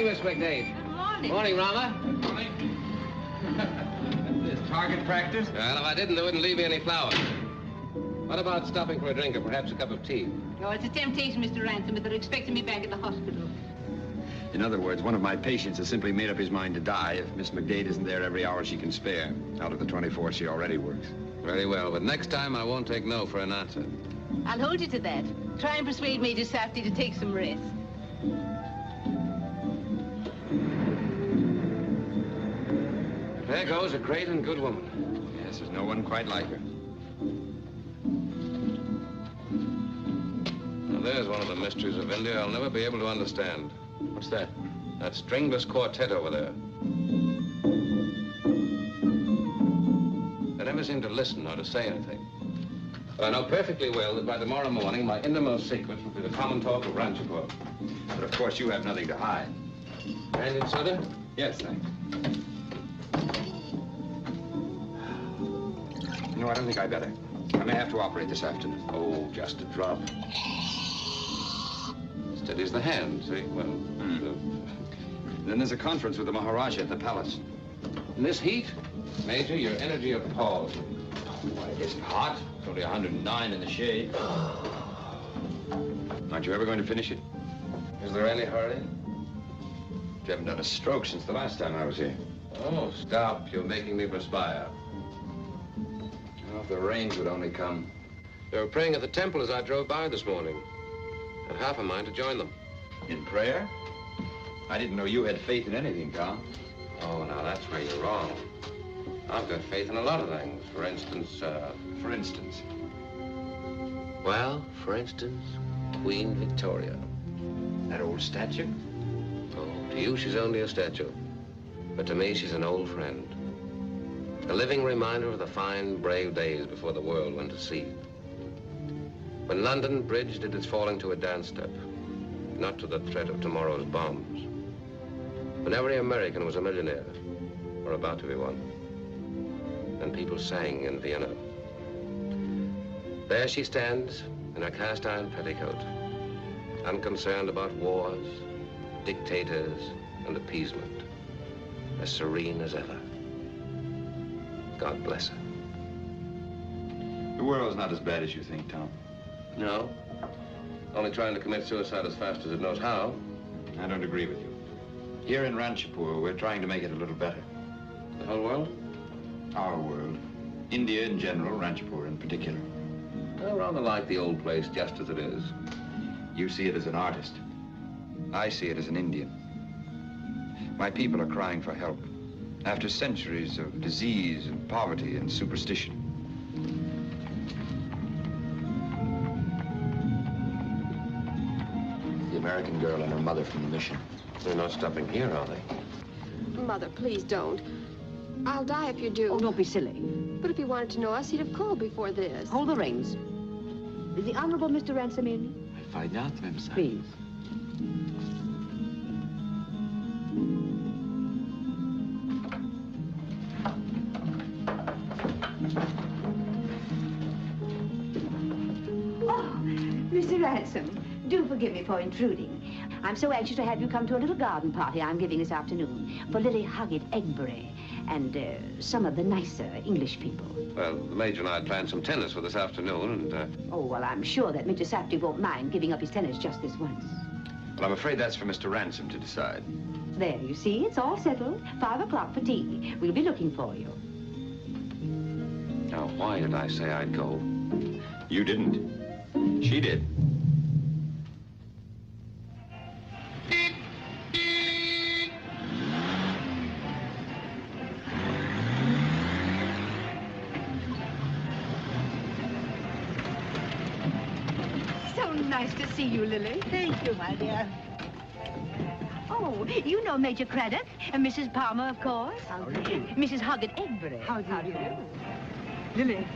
morning, Miss McDade. Good morning. Morning, Rama. Morning. This target practice? Well, if I didn't, they wouldn't leave me any flowers. What about stopping for a drink or perhaps a cup of tea? Oh, it's a temptation, Mr. Ransom, but they're expecting me back at the hospital. In other words, one of my patients has simply made up his mind to die if Miss McDade isn't there every hour she can spare, out of the 24 she already works. Very well, but next time I won't take no for an answer. I'll hold you to that. Try and persuade Major Safdie to take some rest. There goes a great and good woman. Yes, there's no one quite like her. Now, there's one of the mysteries of India I'll never be able to understand. What's that? That stringless quartet over there. They never seem to listen or to say anything. But I know perfectly well that by tomorrow morning, my innermost secret will be the common talk of Ranchipur. But of course, you have nothing to hide. Brandy and soda? Yes, thanks. No, I don't think I better. I may have to operate this afternoon. Oh, just a drop. Steadies the hand, see? Well, Then there's a conference with the Maharaja at the palace. in this heat, Major, your energy appalls. Why, it isn't hot. It's only 109 in the shade. Aren't you ever going to finish it? Is there any hurry? You haven't done a stroke since the last time I was here. Oh, stop. You're making me perspire. Oh, if the rains would only come. They were praying at the temple as I drove by this morning. Had half a mind to join them. In prayer? I didn't know you had faith in anything, Tom. Oh, now that's where you're wrong. I've got faith in a lot of things. For instance, For instance? Well, for instance, Queen Victoria. That old statue? Oh, to you, she's only a statue. But to me, she's an old friend. A living reminder of the fine, brave days before the world went to sea. When London Bridge did its falling to a dance step, not to the threat of tomorrow's bombs. When every American was a millionaire, or about to be one. And people sang in Vienna. There she stands in her cast-iron petticoat, unconcerned about wars, dictators, and appeasement, as serene as ever. God bless her. The world's not as bad as you think, Tom. No? Only trying to commit suicide as fast as it knows how. I don't agree with you. Here in Ranchipur, we're trying to make it a little better. The whole world? Our world. India in general, Ranchipur in particular. I rather like the old place just as it is. You see it as an artist. I see it as an Indian. My people are crying for help. After centuries of disease and poverty and superstition. The American girl and her mother from the mission. They're not stopping here, are they? Mother, please don't. I'll die if you do. Oh, don't be silly. But if he wanted to know us, he'd have called before this. Hold the reins. Is the Honorable Mr. Ransom in? I'll find out, Mademoiselle. Please. Mr. Ransom, do forgive me for intruding. I'm so anxious to have you come to a little garden party I'm giving this afternoon for Lily Huggett-Egbury and some of the nicer English people. Well, the Major and I had planned some tennis for this afternoon, and, Oh, well, I'm sure that Mr. Safdie won't mind giving up his tennis just this once. Well, I'm afraid that's for Mr. Ransom to decide. There, you see, it's all settled. 5 o'clock for tea. We'll be looking for you. now, why did I say I'd go? You didn't. She did. So nice to see you, Lily. Thank you, my dear. Oh, you know Major Craddock and Mrs. Palmer, of course. How do you do? Mrs. Huggett-Egbury. How do you do? Lily,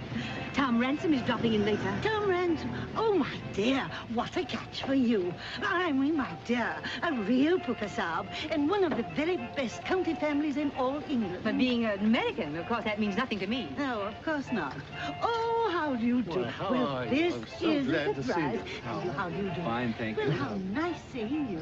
Tom Ransom is dropping in later. Tom Ransom. Oh, my dear, what a catch for you. I mean, my dear, a real Puka Saab and one of the very best county families in all England. But being an American, of course, that means nothing to me. No, of course not. Oh, how do you do? Well, how are you? This I'm so is glad a to see surprise. you. How do you do? Fine, thank Well, you. how nice seeing you.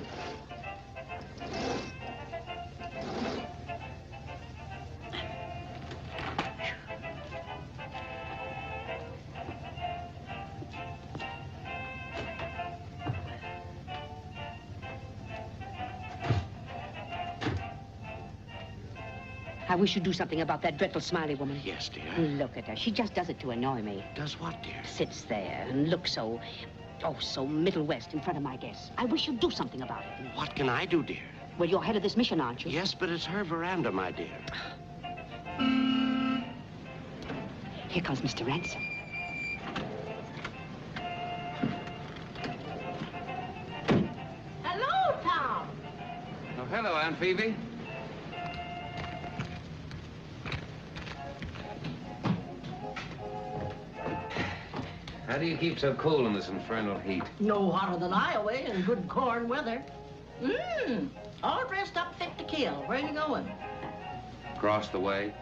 I wish you'd do something about that dreadful Smiley woman. Yes, dear. Look at her. She just does it to annoy me. Does what, dear? Sits there and looks so, so Middle West in front of my guests. I wish you'd do something about it. What can I do, dear? Well, you're head of this mission, aren't you? Yes, but it's her veranda, my dear. Here comes Mr. Ransom. Hello, Tom. Oh, hello, Aunt Phoebe. How do you keep so cool in this infernal heat? No hotter than Iowa in good corn weather. All dressed up fit to kill. Where are you going? Across the way.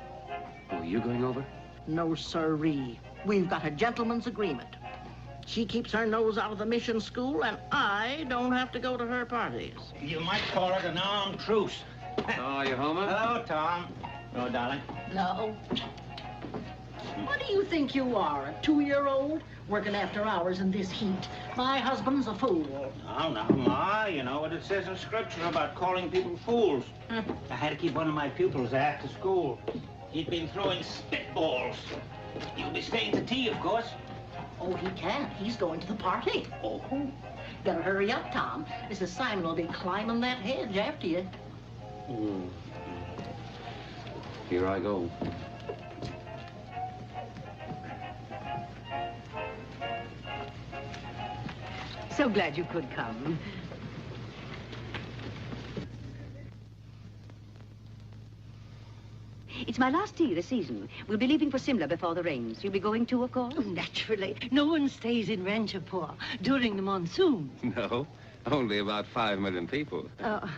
Oh, are you going over? No, sirree. We've got a gentleman's agreement. She keeps her nose out of the mission school, and I don't have to go to her parties. You might call it an armed truce. Oh, you Homer? Hello, Tom. Hello, darling. No. What do you think you are, a 2-year-old? Working after hours in this heat. My husband's a fool. Now, Ma, you know what it says in Scripture about calling people fools. I had to keep one of my pupils after school. He'd been throwing spitballs. You'll be staying to tea, of course. Oh, he can't. He's going to the party. Oh. Better hurry up, Tom. Mrs. Simon will be climbing that hedge after you. Here I go. So glad you could come. It's my last tea of the season. We'll be leaving for Simla before the rains. You'll be going too, of course? Oh, naturally. No one stays in Ranchapur during the monsoon. No, only about 5 million people. Oh,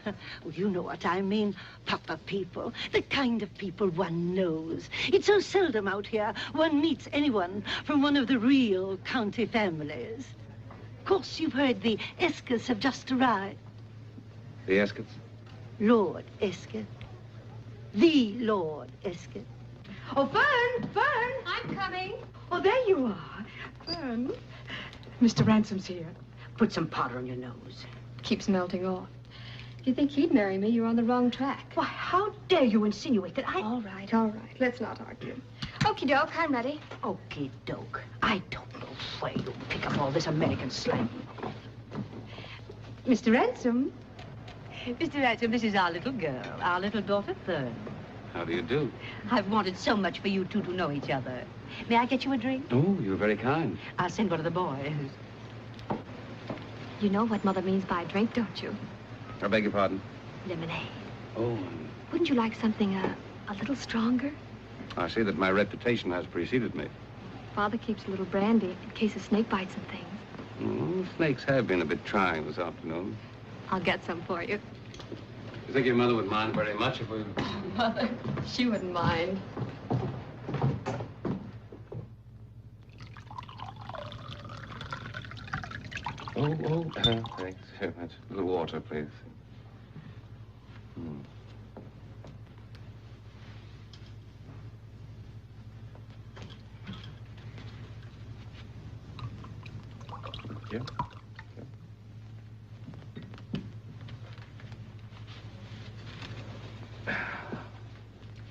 you know what I mean. Proper people. The kind of people one knows. It's so seldom out here one meets anyone from one of the real county families. Of course, you've heard the Escotts have just arrived. The Escotts? Lord Escott. The Lord Escott. Oh, Fern! Fern! I'm coming. Oh, there you are. Fern. Mr. Ransom's here. Put some powder on your nose. Keeps melting off. If you think he'd marry me, you're on the wrong track. Why, how dare you insinuate that I... All right, all right. Let's not argue. Okie doke, I'm ready. Okie doke. I don't know where you pick up all this American slang. Mr. Ransom. Mr. Ransom, this is our little girl, our little daughter, Fern. How do you do? I've wanted so much for you two to know each other. May I get you a drink? Oh, you're very kind. I'll send one of the boys. You know what Mother means by a drink, don't you? I beg your pardon? Lemonade. Oh, Wouldn't you like something a little stronger? I see that my reputation has preceded me. Father keeps a little brandy in case of snake bites and things. Oh, snakes have been a bit trying this afternoon. I'll get some for you. You think your mother would mind very much if we... Mother, she wouldn't mind. Thanks very much. A little water, please. Thank you.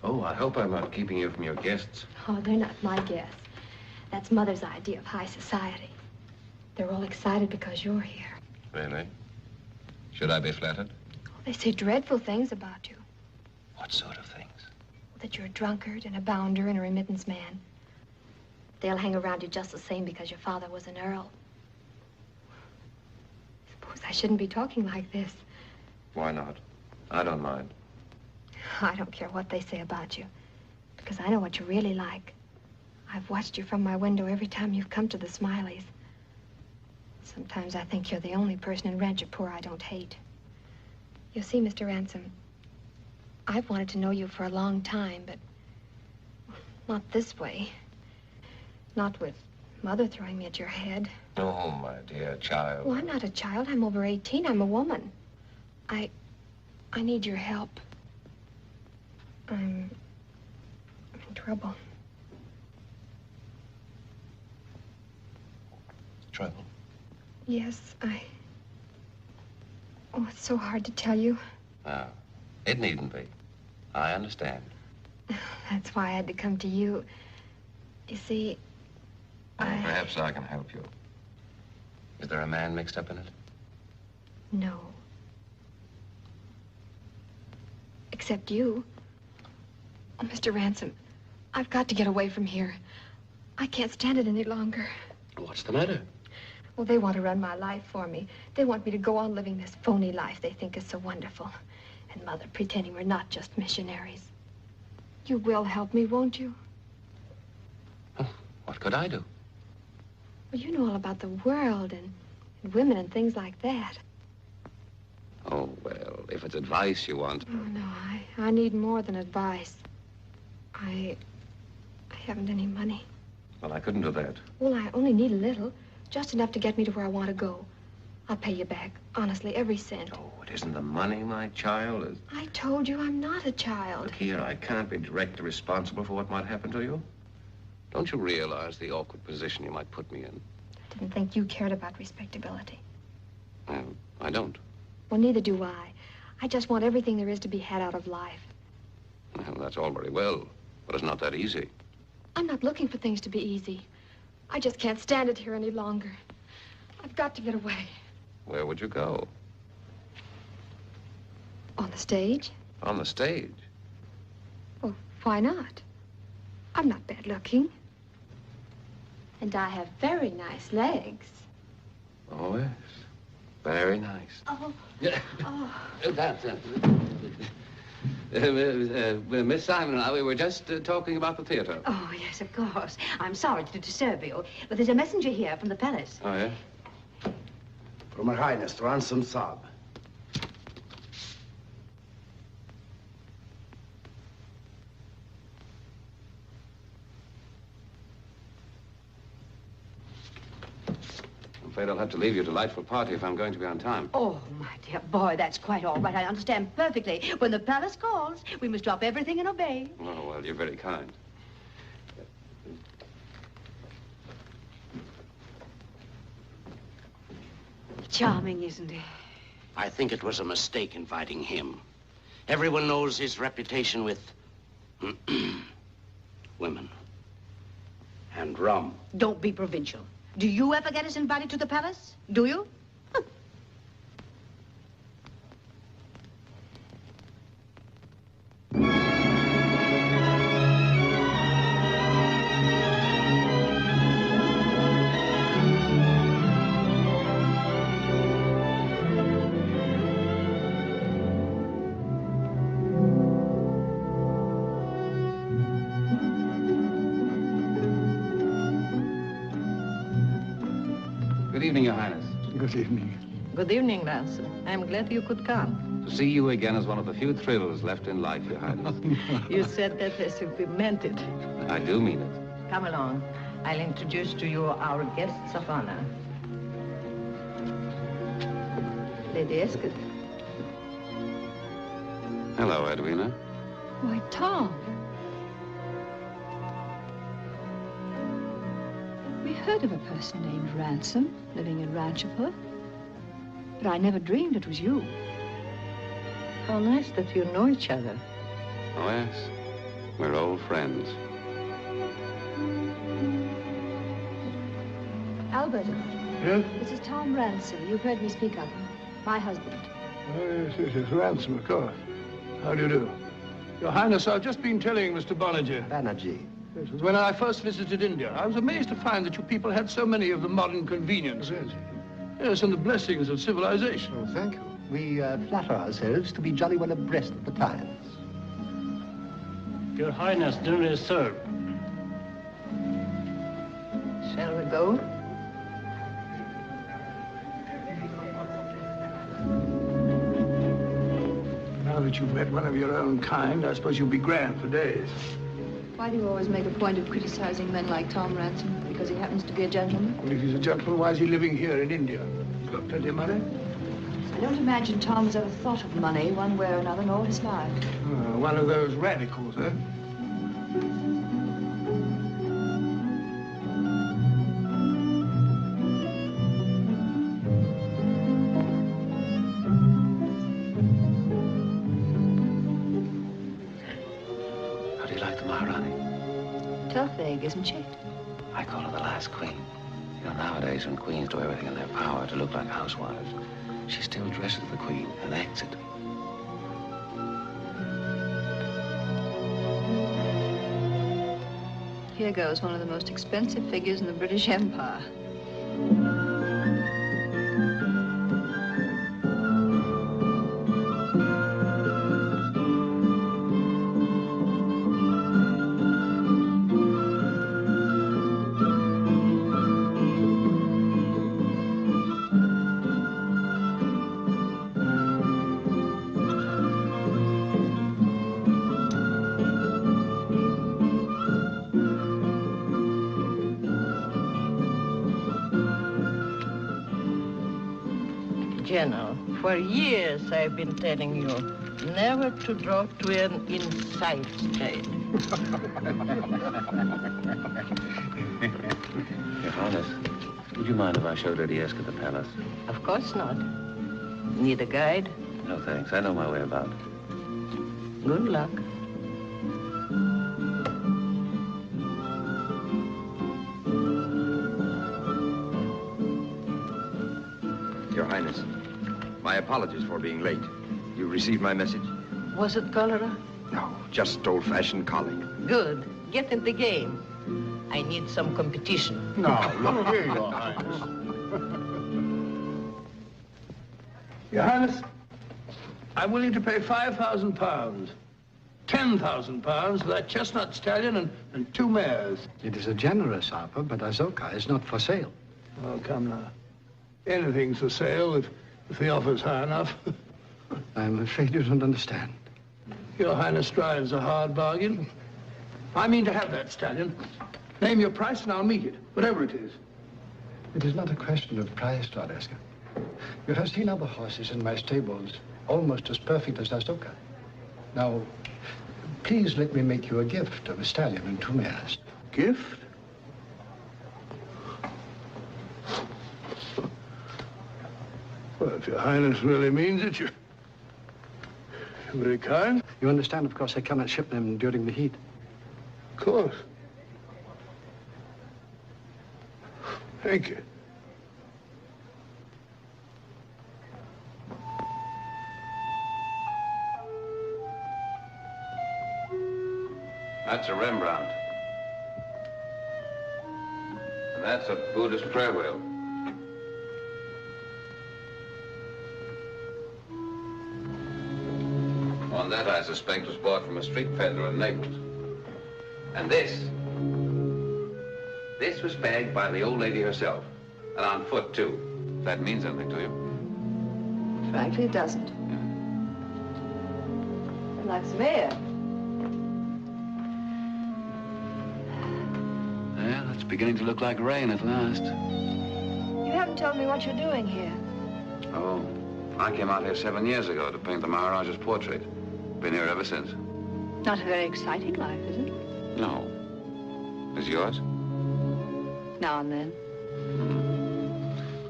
Oh, I hope I'm not keeping you from your guests. Oh, they're not my guests. That's Mother's idea of high society. They're all excited because you're here. Really? Should I be flattered? They say dreadful things about you. What sort of things? That you're a drunkard and a bounder and a remittance man. They'll hang around you just the same because your father was an earl. Suppose I shouldn't be talking like this. Why not? I don't mind. I don't care what they say about you, because I know what you're really like. I've watched you from my window every time you've come to the Smileys. Sometimes I think you're the only person in Ranchapur I don't hate. You see, Mr. Ransom, I've wanted to know you for a long time, but not this way. Not with Mother throwing me at your head. Oh, my dear child. Well, I'm not a child. I'm over 18. I'm a woman. I need your help. I'm in trouble. Trouble? Yes, Oh, it's so hard to tell you. No, it needn't be. I understand. That's why I had to come to you. You see, Perhaps I can help you. Is there a man mixed up in it? No. Except you. Oh, Mr. Ransom, I've got to get away from here. I can't stand it any longer. What's the matter? Well, they want to run my life for me. They want me to go on living this phony life they think is so wonderful. And Mother pretending we're not just missionaries. You will help me, won't you? Oh, what could I do? Well, you know all about the world and women and things like that. Oh, well, if it's advice you want. Oh, no, I need more than advice. I haven't any money. Well, I couldn't do that. Well, I only need a little. Just enough to get me to where I want to go. I'll pay you back, honestly, every cent. Oh, it isn't the money, my child. I told you I'm not a child. Look here, I can't be directly responsible for what might happen to you. Don't you realize the awkward position you might put me in? I didn't think you cared about respectability. Well, I don't. Well, neither do I. I just want everything there is to be had out of life. Well, that's all very well, but it's not that easy. I'm not looking for things to be easy. I just can't stand it here any longer. I've got to get away. Where would you go? On the stage? On the stage? Well, why not? I'm not bad looking. And I have very nice legs. Oh, yes. Very nice. Oh. That's Miss Simon and I, we were just talking about the theater. Oh, yes, of course. I'm sorry to disturb you, but there's a messenger here from the palace. Oh, yeah? From Her Highness, Ransom Saab. I'm afraid I'll have to leave your delightful party if I'm going to be on time. Oh, my dear boy, that's quite all right. I understand perfectly. When the palace calls, we must drop everything and obey. Oh, well, you're very kind. Charming, isn't he? I think it was a mistake inviting him. Everyone knows his reputation with women and rum. Don't be provincial. Do you ever get us invited to the palace? Do you? Good evening, Your Highness. Good evening. Good evening, Ransom. I'm glad you could come. To see you again is one of the few thrills left in life, Your Highness. You said that as if you meant it. I do mean it. Come along. I'll introduce to you our guests of honor. Lady Escott. Hello, Edwina. Why, Tom. We heard of a person named Ransom living in Ranchipur, but I never dreamed it was you. How nice that you know each other. Oh, yes. We're old friends. Albert. Yes? This is Tom Ransom. You've heard me speak of him. My husband. Oh, yes, yes, Ransom, of course. How do you do? Your Highness, I've just been telling Mr. Banerjee. Banerjee. Yes, it was when I first visited India. I was amazed to find that you people had so many of the modern conveniences. Yes, and the blessings of civilization. Oh, thank you. We flatter ourselves to be jolly well abreast of the times. Your Highness, dinner is served. Shall we go? Now that you've met one of your own kind, I suppose you'll be grand for days. Why do you always make a point of criticizing men like Tom Ransom? Because he happens to be a gentleman? Well, if he's a gentleman, why is he living here in India? He's got plenty of money. I don't imagine Tom has ever thought of money one way or another in all his life. One of those radicals, eh? How do you like the Mara? Tough egg, isn't she? I call her the last queen. You know, nowadays when queens do everything in their power to look like housewives, she still dresses the queen and acts it. Here goes one of the most expensive figures in the British Empire. General, for years I've been telling you never to draw to an inside trade. Your Highness, would you mind if I showed her the Esk at the palace? Of course not. Need a guide? No, thanks. I know my way about. Good luck. Your Highness, my apologies for being late. You received my message? Was it cholera? No, just old-fashioned colic. Good. Get in the game. I need some competition. Now, look here, Your Highness. Your Highness, I'm willing to pay £5,000, £10,000 for that chestnut stallion and 2 mares. It is a generous offer, but Azoka is not for sale. Oh, come now. Anything's for sale if the offer's high enough. I'm afraid you don't understand. Your Highness drives a hard bargain. I mean to have that stallion. Name your price and I'll meet it, whatever it is. It is not a question of price, Lord Esker. You have seen other horses in my stables, almost as perfect as Azoka. Now, please let me make you a gift of a stallion and 2 mares. Gift? Well, if Your Highness really means it, you're very kind. You understand, of course, I cannot ship them during the heat. Of course. Thank you. That's a Rembrandt. And that's a Buddhist prayer wheel. Well, that, I suspect, was bought from a street peddler in Naples. And this was bagged by the old lady herself. And on foot, too. If that means anything to you. Frankly, it doesn't. I'd like some air. Well, it's beginning to look like rain at last. You haven't told me what you're doing here. Oh, I came out here 7 years ago to paint the Maharaja's portrait. Been here ever since. Not a very exciting life, is it? No. Is yours? Now and then.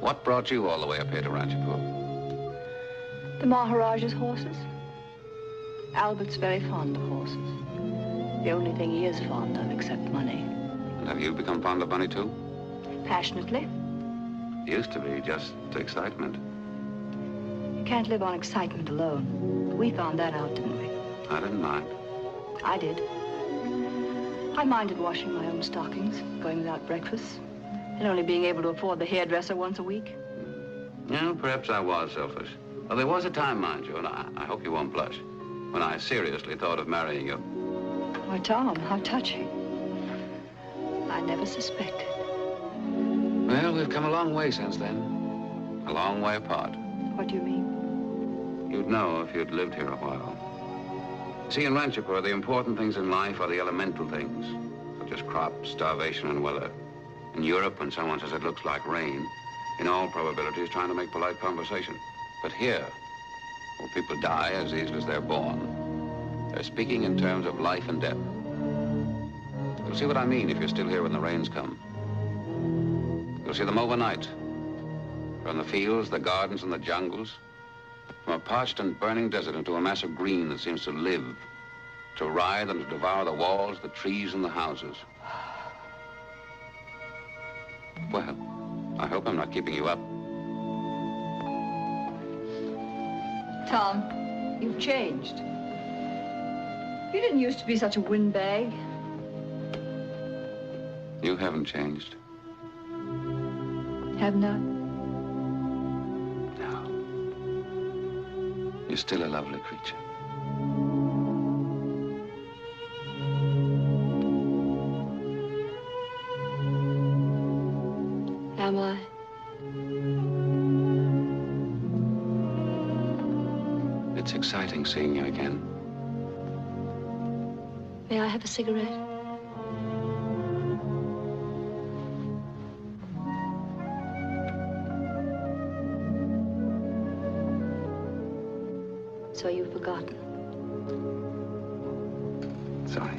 What brought you all the way up here to Ranchipur? The Maharaja's horses. Albert's very fond of horses. The only thing he is fond of, except money. And have you become fond of money, too? Passionately. Used to be just excitement. You can't live on excitement alone. We found that out, didn't we? I didn't mind. I did. I minded washing my own stockings, going without breakfast, and only being able to afford the hairdresser once a week. Yeah, perhaps I was selfish. Well, there was a time, mind you, and I hope you won't blush, when I seriously thought of marrying you. Why, Tom, how touching. I never suspected. Well, we've come a long way since then. A long way apart. What do you mean? You'd know if you'd lived here a while. See, in Ranchipur, the important things in life are the elemental things, such as crops, starvation, and weather. In Europe, when someone says it looks like rain, in all probability is trying to make polite conversation. But here, where people die as easily as they're born, they're speaking in terms of life and death. You'll see what I mean if you're still here when the rains come. You'll see them overnight. From the fields, the gardens, and the jungles. From a parched and burning desert into a mass of green that seems to live, to writhe and to devour the walls, the trees, and the houses. Well, I hope I'm not keeping you up. Tom, you've changed. You didn't used to be such a windbag. You haven't changed. Have not? No. You're still a lovely creature. Am I? It's exciting seeing you again. May I have a cigarette? So you've forgotten. Sorry.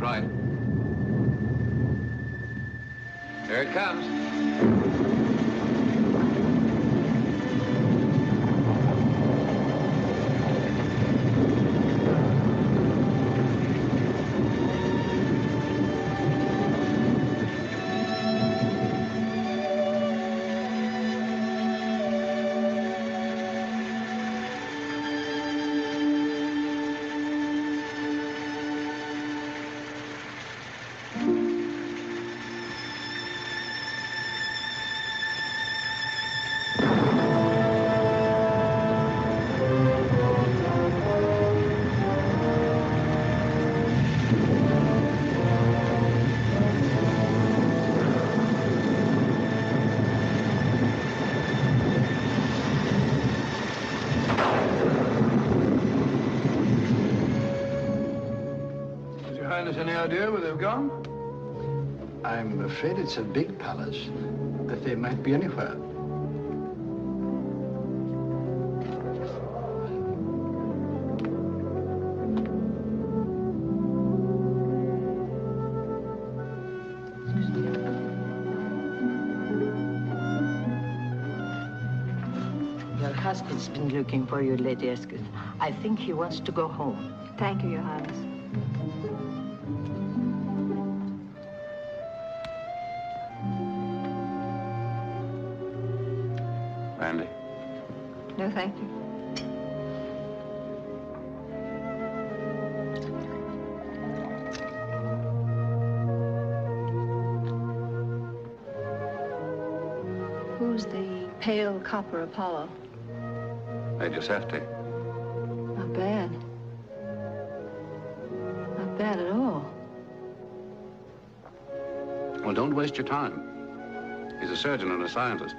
Right. Here it comes. Any idea where they've gone? I'm afraid it's a big palace, but they might be anywhere. Your husband's been looking for you, Lady Escott. I think he wants to go home. Thank you, Your Highness. Randy? No, thank you. Who's the pale copper Apollo? Major Safety. Not bad. Not bad at all. Well, don't waste your time. He's a surgeon and a scientist.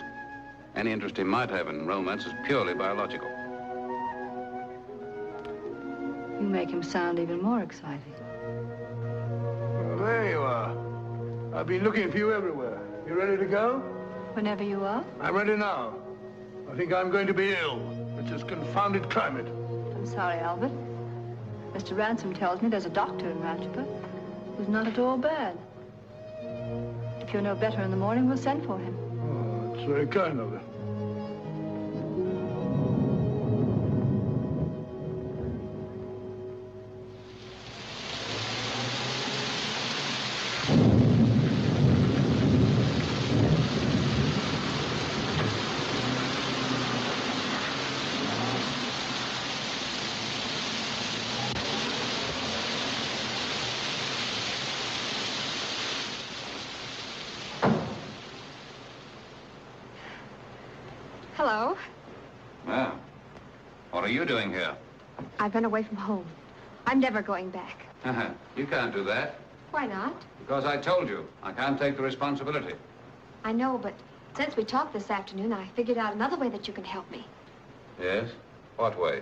Any interest he might have in romance is purely biological. You make him sound even more exciting. Well, there you are. I've been looking for you everywhere. You ready to go? Whenever you are. I'm ready now. I think I'm going to be ill. It's this confounded climate. I'm sorry, Albert. Mr. Ransom tells me there's a doctor in Ranchipur who's not at all bad. If you're no better in the morning, we'll send for him. Oh, that's very kind of you. Hello. Well, what are you doing here? I've been away from home. I'm never going back. You can't do that. Why not? Because I told you, I can't take the responsibility. I know, but since we talked this afternoon, I figured out another way that you can help me. Yes? What way?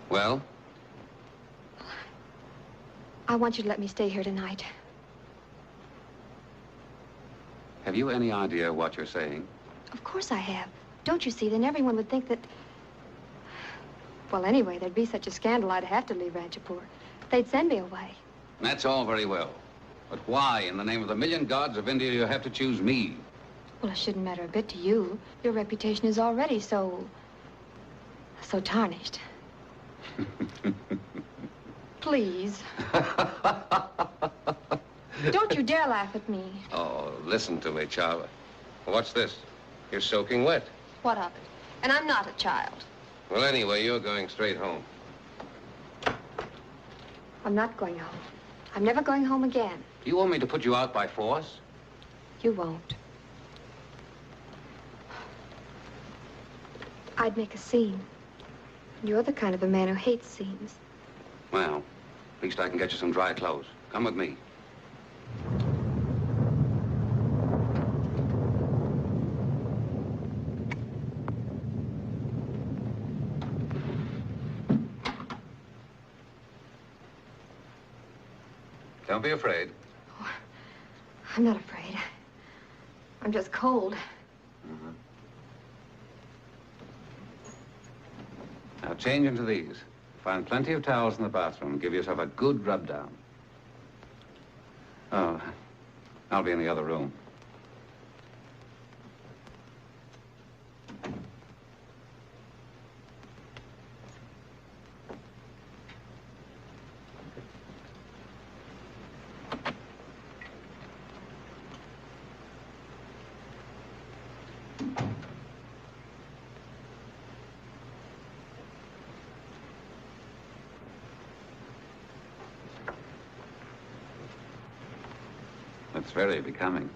Well? I want you to let me stay here tonight. Have you any idea what you're saying? Of course I have. Don't you see? Then everyone would think that... Well, anyway, there'd be such a scandal I'd have to leave Ranchapur. They'd send me away. That's all very well. But why, in the name of the million gods of India, do you have to choose me? Well, it shouldn't matter a bit to you. Your reputation is already so tarnished. Please. Don't you dare laugh at me. Oh, listen to me, Chava. What's this? You're soaking wet. What of it? And I'm not a child. Well, anyway, you're going straight home. I'm not going home. I'm never going home again. Do you want me to put you out by force? You won't. I'd make a scene. You're the kind of a man who hates scenes. Well, at least I can get you some dry clothes. Come with me. Don't be afraid. Oh, I'm not afraid. I'm just cold. Mm-hmm. Now change into these. Find plenty of towels in the bathroom. Give yourself a good rub down. Oh, I'll be in the other room. It's very becoming.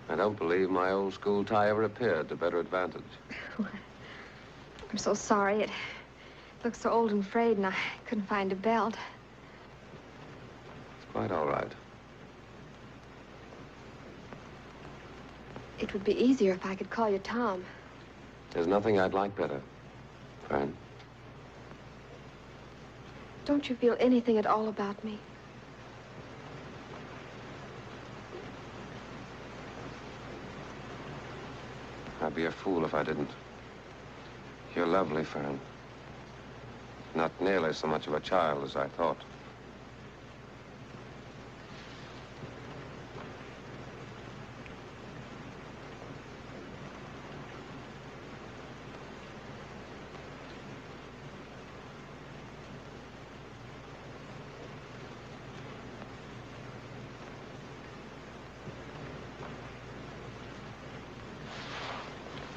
I don't believe my old school tie ever appeared to better advantage. I'm so sorry. It looks so old and frayed, and I couldn't find a belt. It's quite all right. It would be easier if I could call you Tom. There's nothing I'd like better, Fern. Don't you feel anything at all about me? I'd be a fool if I didn't. You're lovely, Fern. Not nearly so much of a child as I thought.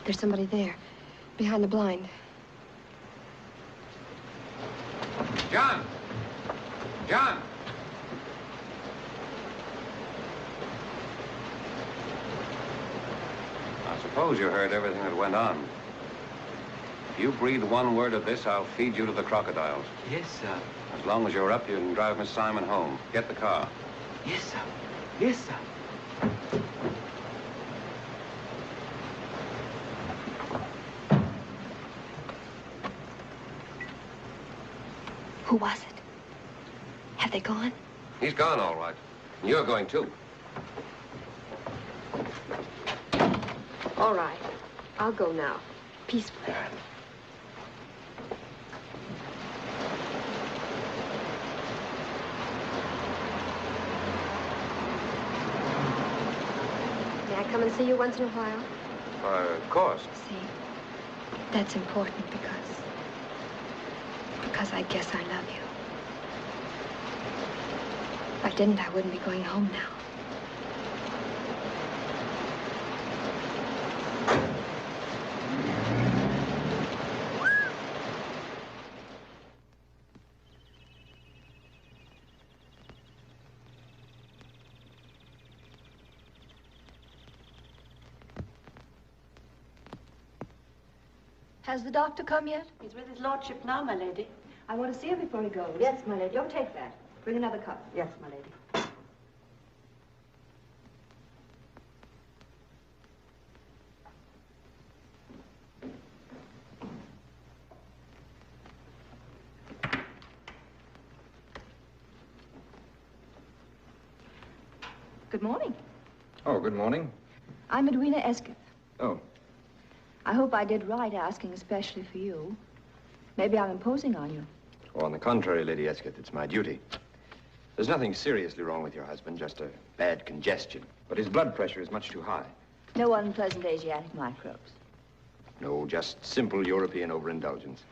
There's somebody there, behind the blind. John! John! I suppose you heard everything that went on. If you breathe one word of this, I'll feed you to the crocodiles. Yes, sir. As long as you're up, you can drive Miss Simon home. Get the car. Yes, sir. Yes, sir. Who was it? Have they gone? He's gone, all right. And you're going, too. All right. I'll go now. Peacefully. May I come and see you once in a while? Of course. See, that's important because I guess I love you. If I didn't, I wouldn't be going home now. Has the doctor come yet? He's with his lordship now, my lady. I want to see him before he goes. Yes, my lady. Don't take that. Bring another cup. Yes, my lady. Good morning. Oh, good morning. I'm Edwina Esketh. Oh. I hope I did right asking especially for you. Maybe I'm imposing on you. Oh, on the contrary, Lady Esketh, it's my duty. There's nothing seriously wrong with your husband, just a bad congestion. But his blood pressure is much too high. No unpleasant Asiatic microbes. No, just simple European overindulgence.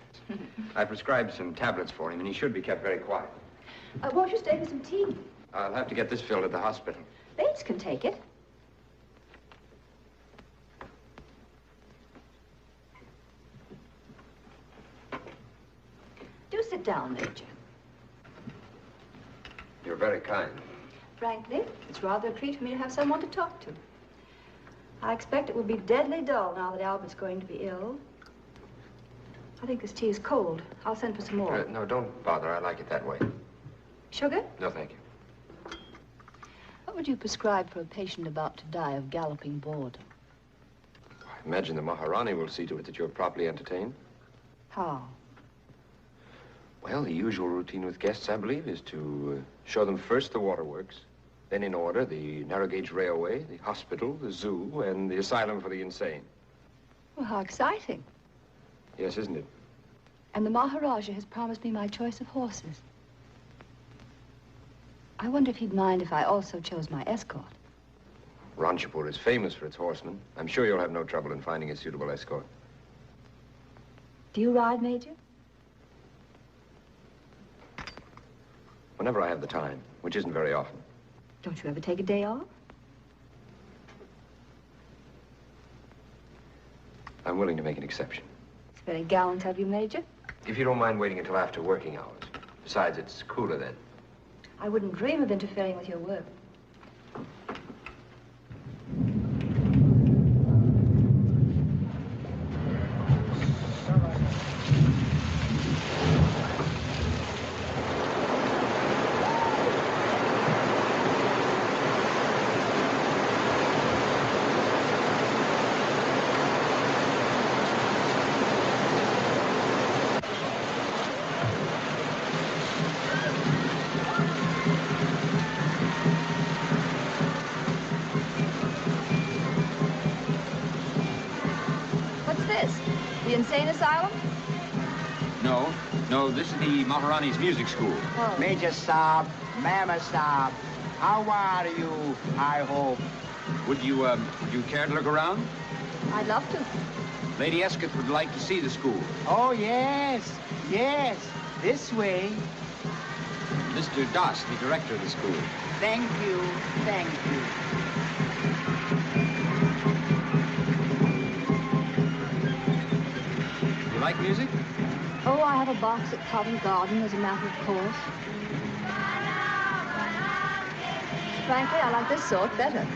I prescribed some tablets for him, and he should be kept very quiet. Won't you stay for some tea? I'll have to get this filled at the hospital. Bates can take it. Do sit down, Major. You're very kind. Frankly, it's rather a treat for me to have someone to talk to. I expect it will be deadly dull now that Albert's going to be ill. I think this tea is cold. I'll send for some more. No, don't bother. I like it that way. Sugar? No, thank you. What would you prescribe for a patient about to die of galloping boredom? I imagine the Maharani will see to it that you're properly entertained. How? Well, the usual routine with guests, I believe, is to show them first the waterworks, then in order the narrow gauge railway, the hospital, the zoo, and the asylum for the insane. Well, how exciting. Yes, isn't it? And the Maharaja has promised me my choice of horses. I wonder if he'd mind if I also chose my escort. Ranchipur is famous for its horsemen. I'm sure you'll have no trouble in finding a suitable escort. Do you ride, Major? Whenever I have the time, which isn't very often. Don't you ever take a day off? I'm willing to make an exception. It's very gallant of you, Major. If you don't mind waiting until after working hours. Besides, it's cooler then. I wouldn't dream of interfering with your work. Insane asylum? No, this is the Maharani's music school. Oh. Major Saab, Mama Saab, how are you, I hope? Would you care to look around? I'd love to. Lady Esketh would like to see the school. Oh, yes, this way. Mr. Das, the director of the school. Thank you. You like music? Oh, I have a box at Covent Garden as a matter of course. Frankly, I like this sort better.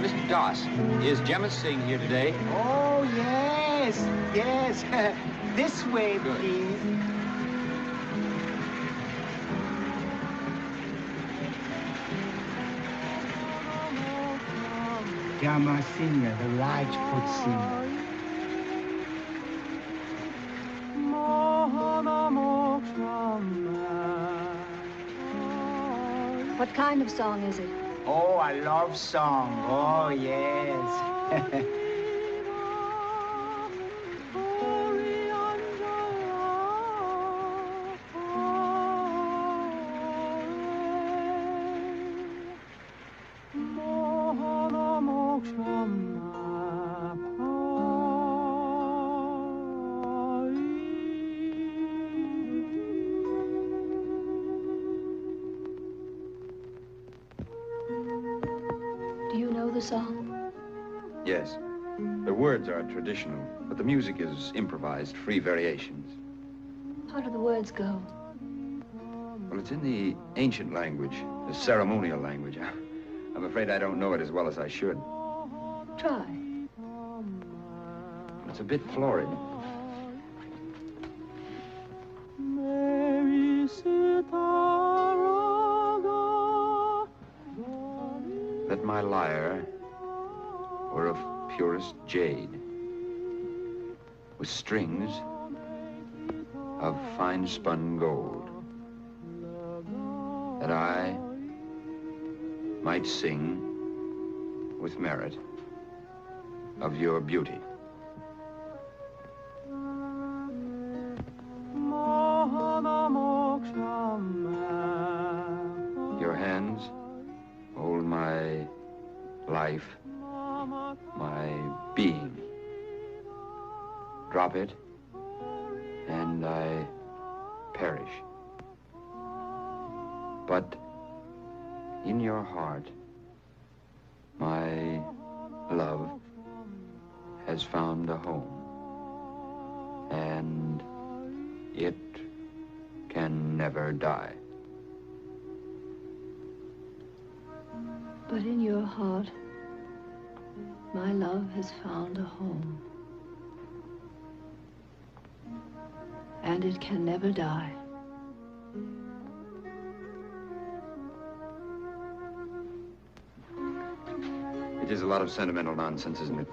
Mr. Das, is Gemma Singh here today? Oh, yes. This way, Good. Please. Gemma Singh, the Rajput singer. What kind of song is it? Oh, a love song. Oh, yes. Song? Yes. The words are traditional, but the music is improvised, free variations. How do the words go? Well, it's in the ancient language, the ceremonial language. I'm afraid I don't know it as well as I should. Try. It's a bit florid. Let my lyre were of purest jade, with strings of fine-spun gold, that I might sing with merit of your beauty. Your hands hold my life, my being. Drop it, and I perish. But in your heart, my love has found a home, and it can never die. But in your heart, my love has found a home. And it can never die. It is a lot of sentimental nonsense, isn't it?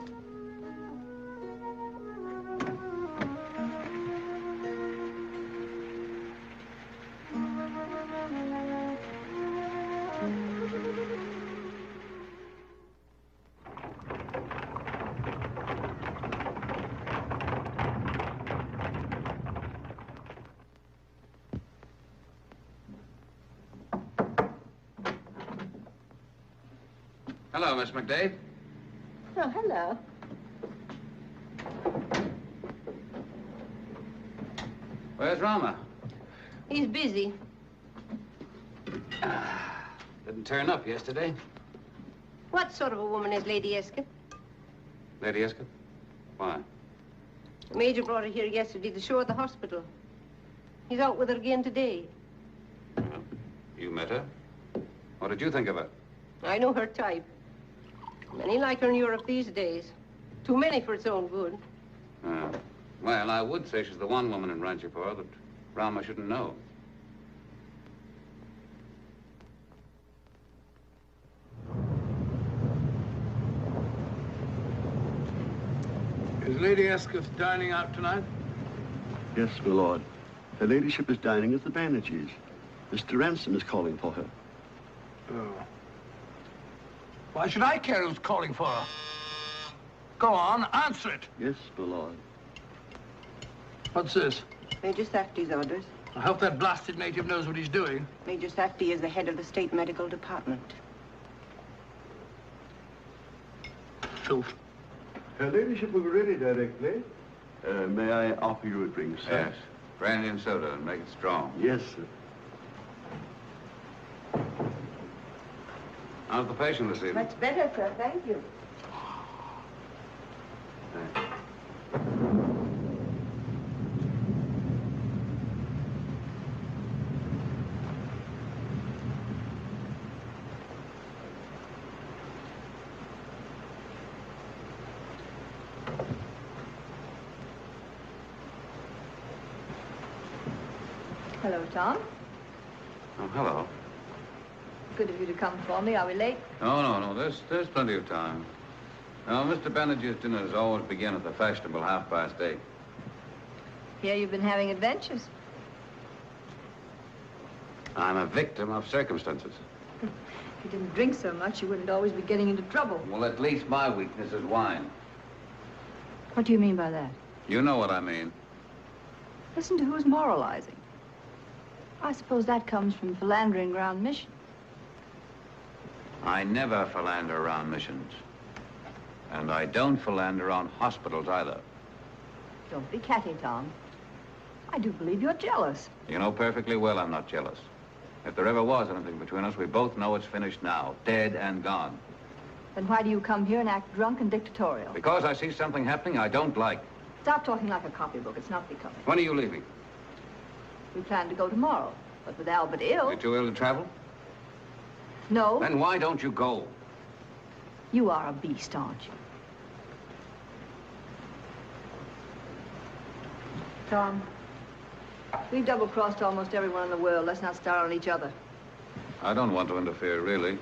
Hello, Miss McDade. Oh, hello. Where's Rama? He's busy. Didn't turn up yesterday. What sort of a woman is Lady Escott? Lady Escott? Why? The Major brought her here yesterday to show her the hospital. He's out with her again today. Well, you met her. What did you think of her? I know her type. Many like her in Europe these days. Too many for its own good. Well, I would say she's the one woman in Ranchipur that Rama shouldn't know. Is Lady Escott dining out tonight? Yes, my lord. Her ladyship is dining at the Banerjees. Mr. Ransom is calling for her. Oh. Why should I care who's calling for her? Go on, answer it. Yes, my lord. What's this? Major Safdie's orders. I hope that blasted native knows what he's doing. Major Safdie is the head of the state medical department. Filth. Her ladyship will be ready directly. May I offer you a drink, sir? Yes. Brandy and soda, and make it strong. Yes, sir. How's the patient this evening? Much better, sir. Thank you. Thanks. Hello, Tom. Oh, hello. Good of you to come for me. Are we late? No. There's plenty of time. Now, Mr. Banerjee's dinners always begin at the fashionable 8:30. Here you've been having adventures. I'm a victim of circumstances. If you didn't drink so much, you wouldn't always be getting into trouble. Well, at least my weakness is wine. What do you mean by that? You know what I mean. Listen to who's moralizing. I suppose that comes from philandering around mission. I never philander around missions. And I don't philander on hospitals either. Don't be catty, Tom. I do believe you're jealous. You know perfectly well I'm not jealous. If there ever was anything between us, we both know it's finished now, dead and gone. Then why do you come here and act drunk and dictatorial? Because I see something happening I don't like. Stop talking like a copybook. It's not becoming. When are you leaving? We plan to go tomorrow, but with Albert ill... You're too ill to travel? No. Then why don't you go? You are a beast, aren't you? Tom, we've double-crossed almost everyone in the world. Let's not start on each other. I don't want to interfere, really.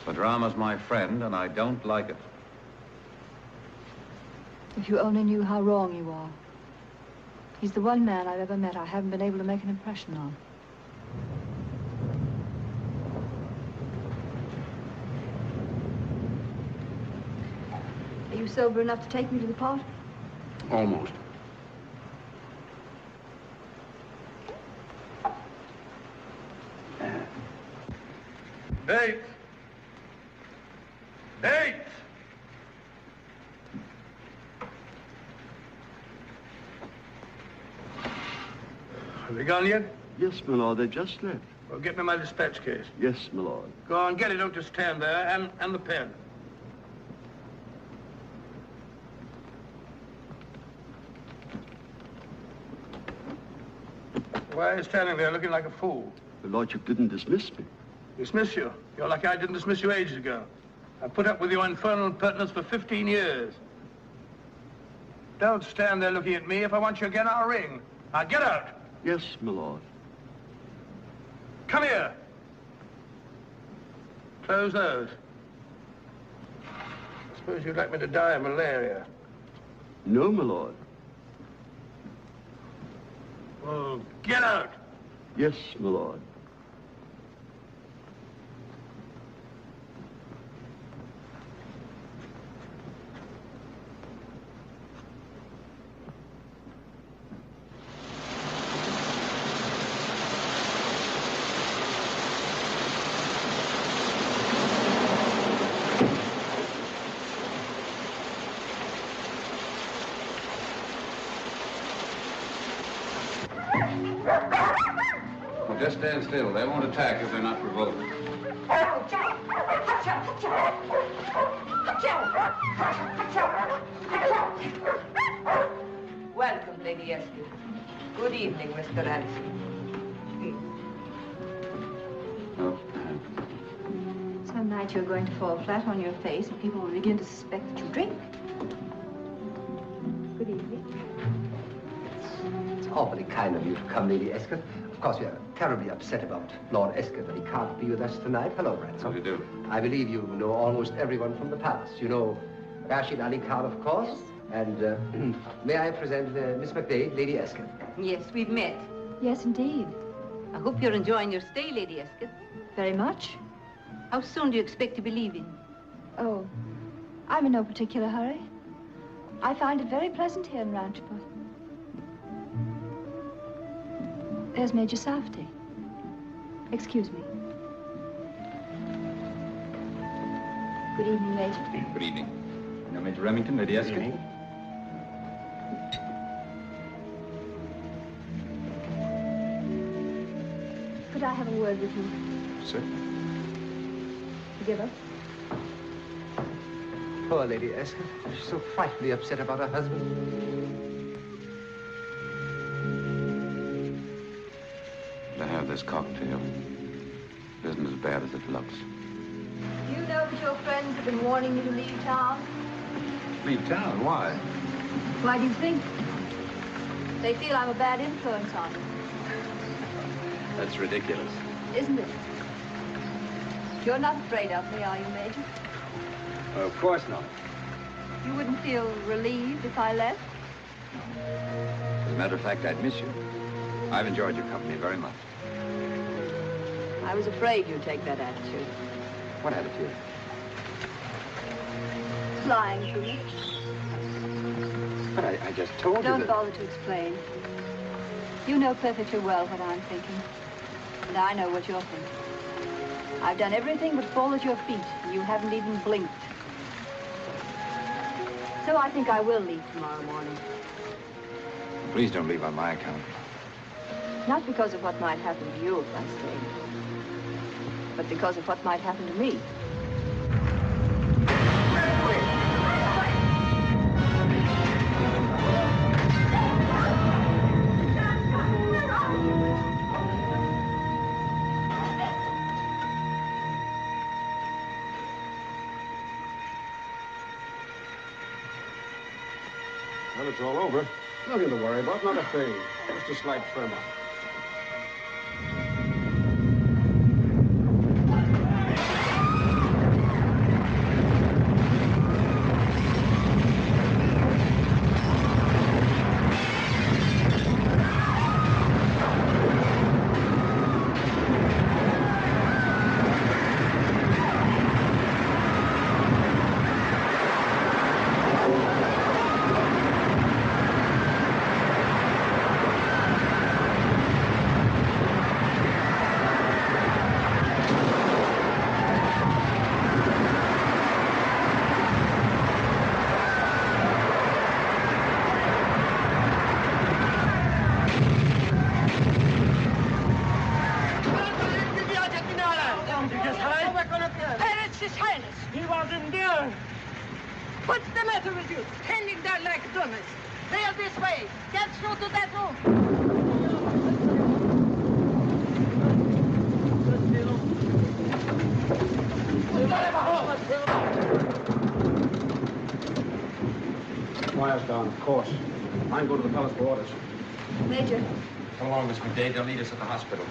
But Rama's my friend, and I don't like it. If you only knew how wrong you are. He's the one man I've ever met I haven't been able to make an impression on. Are you sober enough to take me to the pot? Almost. Eight. Have they gone yet? Yes, my lord, they've just left. Well, get me my dispatch case. Yes, my lord. Go on, get it. Don't just stand there. And the pen. Why are you standing there looking like a fool? The lordship didn't dismiss me. Dismiss you? You're lucky I didn't dismiss you ages ago. I put up with your infernal impertinence for 15 years. Don't stand there looking at me. If I want you again, I'll ring. Now, get out. Yes, my lord. Come here. Close those. I suppose you'd like me to die of malaria. No, my lord. Well, get out. Yes, my lord. Just stand still. They won't attack if they're not provoked. Welcome, Lady Esther. Good evening, Mr. Ransom. Some night you're going to fall flat on your face and people will begin to suspect that you drink. Good evening. It's awfully kind of you to come, Lady Escott. Of course, we are terribly upset about Lord Escott, but he can't be with us tonight. Hello, Brent. How do you do? I believe you know almost everyone from the past. You know Rashid Ali Khan, of course. Yes. And may I present Miss McVeigh, Lady Escott. Yes, we've met. Yes, indeed. I hope you're enjoying your stay, Lady Escott. Very much. How soon do you expect to be leaving? Oh, I'm in no particular hurry. I find it very pleasant here in Ranchport. There's Major Safety. Excuse me. Good evening, Major. Good evening. Now, Major Remington, Lady Escott. Could I have a word with you? Sir? Forgive us. Poor Lady Escott. She's so frightfully upset about her husband. To have this cocktail. It isn't as bad as it looks. Do you know that your friends have been warning you to leave town? Leave town? Why? Why do you think? They feel I'm a bad influence on you, That's ridiculous. isn't it? You're not afraid of me, are you, Major? Well, of course not. You wouldn't feel relieved if I left? As a matter of fact, I'd miss you. I've enjoyed your company very much. I was afraid you'd take that attitude. What attitude? Lying to me. But I just told you Don't that... bother to explain. You know perfectly well what I'm thinking. And I know what you're thinking. I've done everything but fall at your feet, and you haven't even blinked. So I think I will leave tomorrow morning. Please don't leave on my account. Not because of what might happen to you if I stay, but because of what might happen to me. Well, it's all over. Nothing to worry about, not a thing. Just a slight tremor. His Highness! His Highness! He was in there! What's the matter with you? Standing there like dummies. Sail this way. Get through to that room. Wire's down, of course. I'm going to the palace for orders. Major. Come along, Miss McDade. They'll need us at the hospital.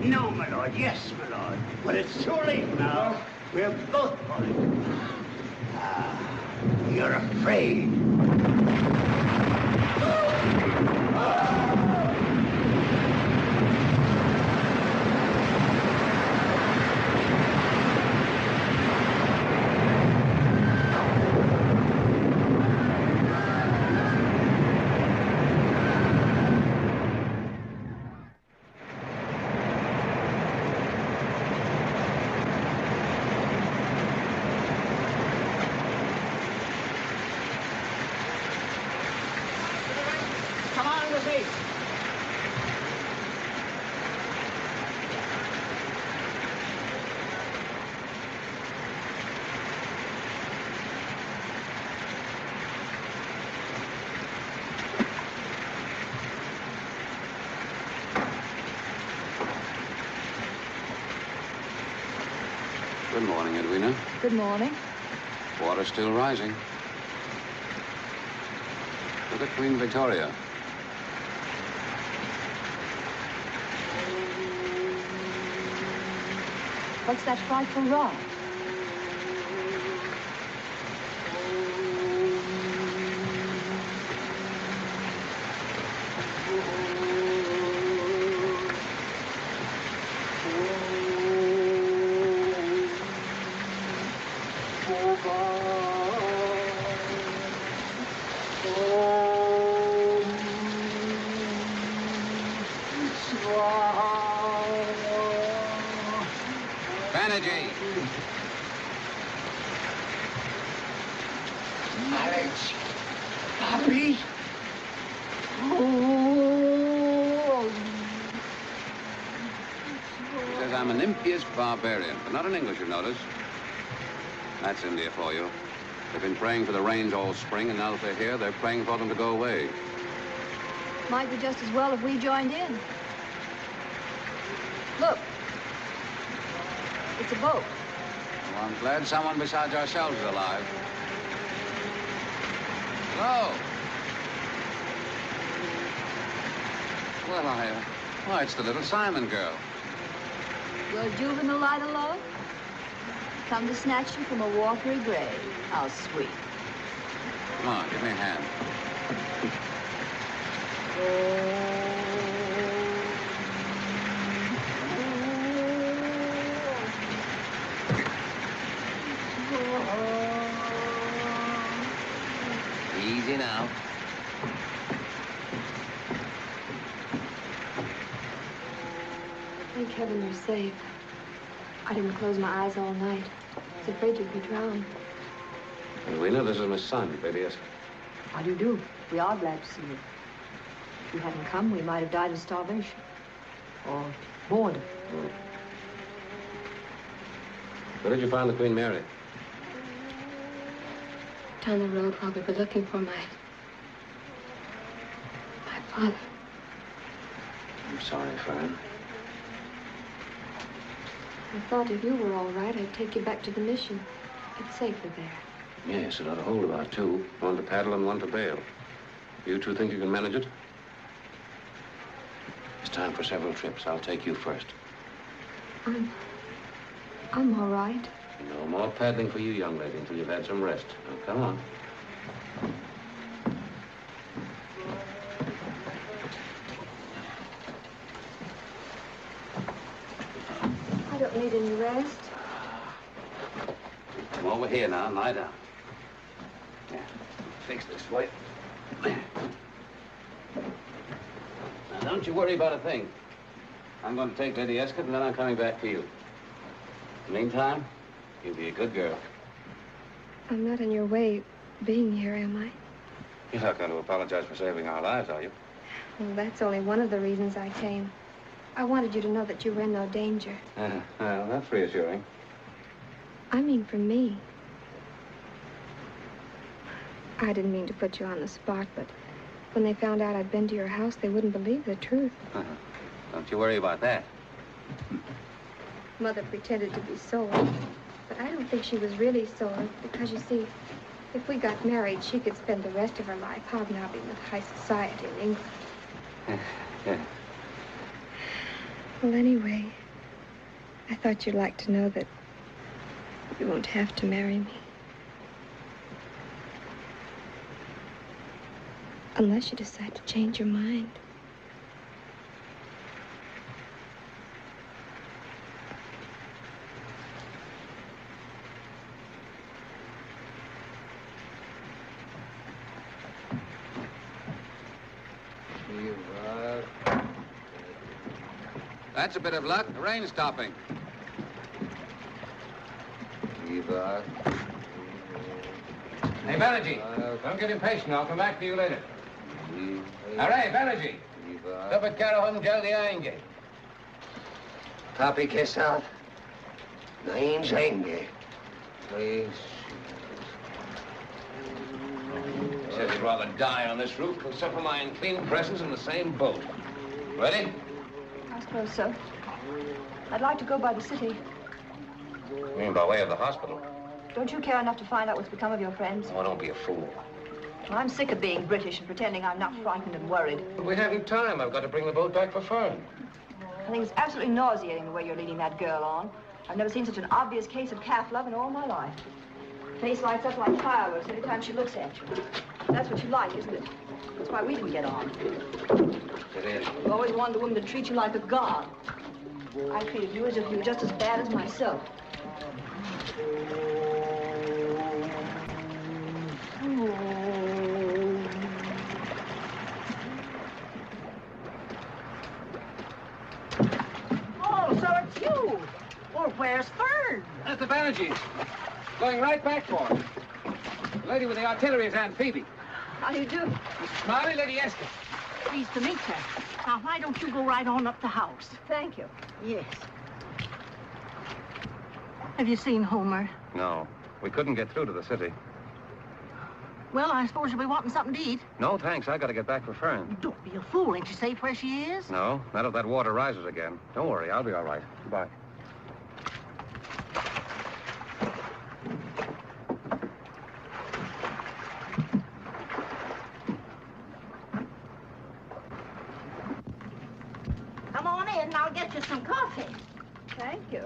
No, my lord. Yes, my lord. But it's too late now. We're both falling. You're afraid. Good morning, Edwina. Good morning. Water's still rising. Look at Queen Victoria. What's that frightful roar? Barbarian, but not an English, you notice. That's India for you. They've been praying for the rains all spring, and now that they're here, they're praying for them to go away. Might be just as well if we joined in. Look. It's a boat. Well, I'm glad someone besides ourselves is alive. Hello. Well, why, it's the little Simon girl. Your juvenile light alone? Come to snatch you from a watery grave. How sweet. Come on, give me a hand. Easy now. Thank heaven you're safe. I didn't close my eyes all night. I was afraid you'd be drowned. And Rena, this is my son, Lady Esca. How do you do? We are glad to see you. If you hadn't come, we might have died of starvation. Or boredom. Where did you find the Queen Mary? Down the road while we were looking for my father. I'm sorry, Fran. I thought if you were all right, I'd take you back to the mission. It's safer there. Yes, it ought to hold about two. One to paddle and one to bail. You two think you can manage it? It's time for several trips. I'll take you first. I'm all right. No more paddling for you, young lady, until you've had some rest. Now, come on. I don't need any rest. Come over here now. Lie down. Yeah. Fix this for you. Now, don't you worry about a thing. I'm going to take Lady Escott, and then I'm coming back for you. In the meantime, you be a good girl. I'm not in your way being here, am I? You're not going to apologize for saving our lives, are you? Well, that's only one of the reasons I came. I wanted you to know that you were in no danger. Well, that's reassuring. I mean for me. I didn't mean to put you on the spot, but when they found out I'd been to your house, they wouldn't believe the truth. Don't you worry about that. Mother pretended to be sore, but I don't think she was really sore because, you see, if we got married, she could spend the rest of her life hobnobbing with high society in England. Well, anyway, I thought you'd like to know that you won't have to marry me. Unless you decide to change your mind. That's a bit of luck. The rain's stopping. Hey, Banerjee, don't get impatient. I'll come back to you later. All right, Banerjee. Dapat karo hum jaldi aayenge. Papi ke saath nahi jayenge. Please. He says he'd rather die on this roof than suffer my unclean presence in the same boat. Ready? I suppose so. I'd like to go by the city. You mean by way of the hospital? Don't you care enough to find out what's become of your friends? Oh, don't be a fool. Well, I'm sick of being British and pretending I'm not frightened and worried. But we haven't time. I've got to bring the boat back for Fern. I think it's absolutely nauseating the way you're leading that girl on. I've never seen such an obvious case of calf love in all my life. Face lights up like fireworks every time she looks at you. That's what you like, isn't it? That's why we didn't get on. It is. You always wanted a woman to treat you like a god. I treated you as if you were just as bad as myself. Oh, so it's you. Well, where's Fern? That's the Banerjees. Going right back for her. The lady with the artillery is Aunt Phoebe. How do you do? Mrs. Smiley, Lady Escott. Pleased to meet you. Now, why don't you go right on up the house? Thank you. Yes. Have you seen Homer? No, we couldn't get through to the city. Well, I suppose you'll be wanting something to eat. No, thanks. I got to get back for Fern. Don't be a fool. Ain't you safe where she is? No, not if that water rises again. Don't worry. I'll be all right. Goodbye. Come on in and I'll get you some coffee. Thank you.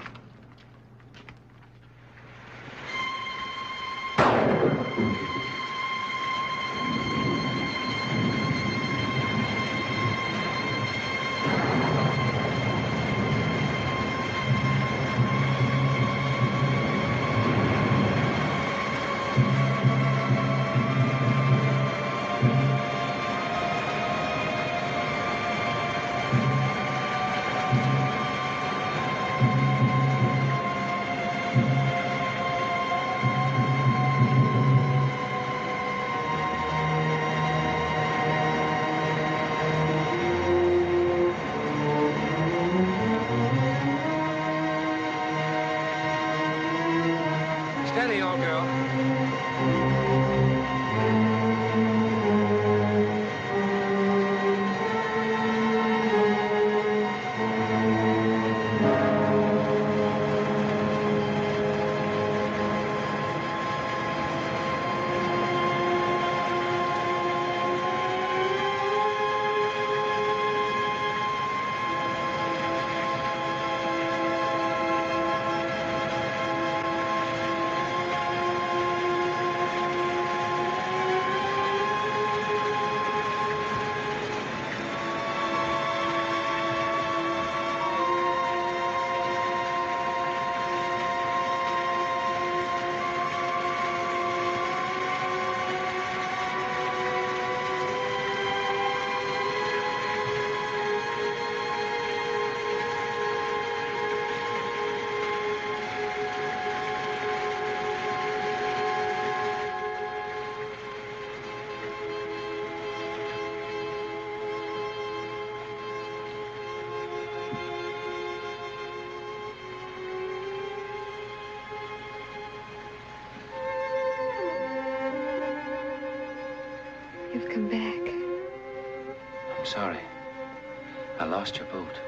You've come back. I'm sorry. I lost your boat.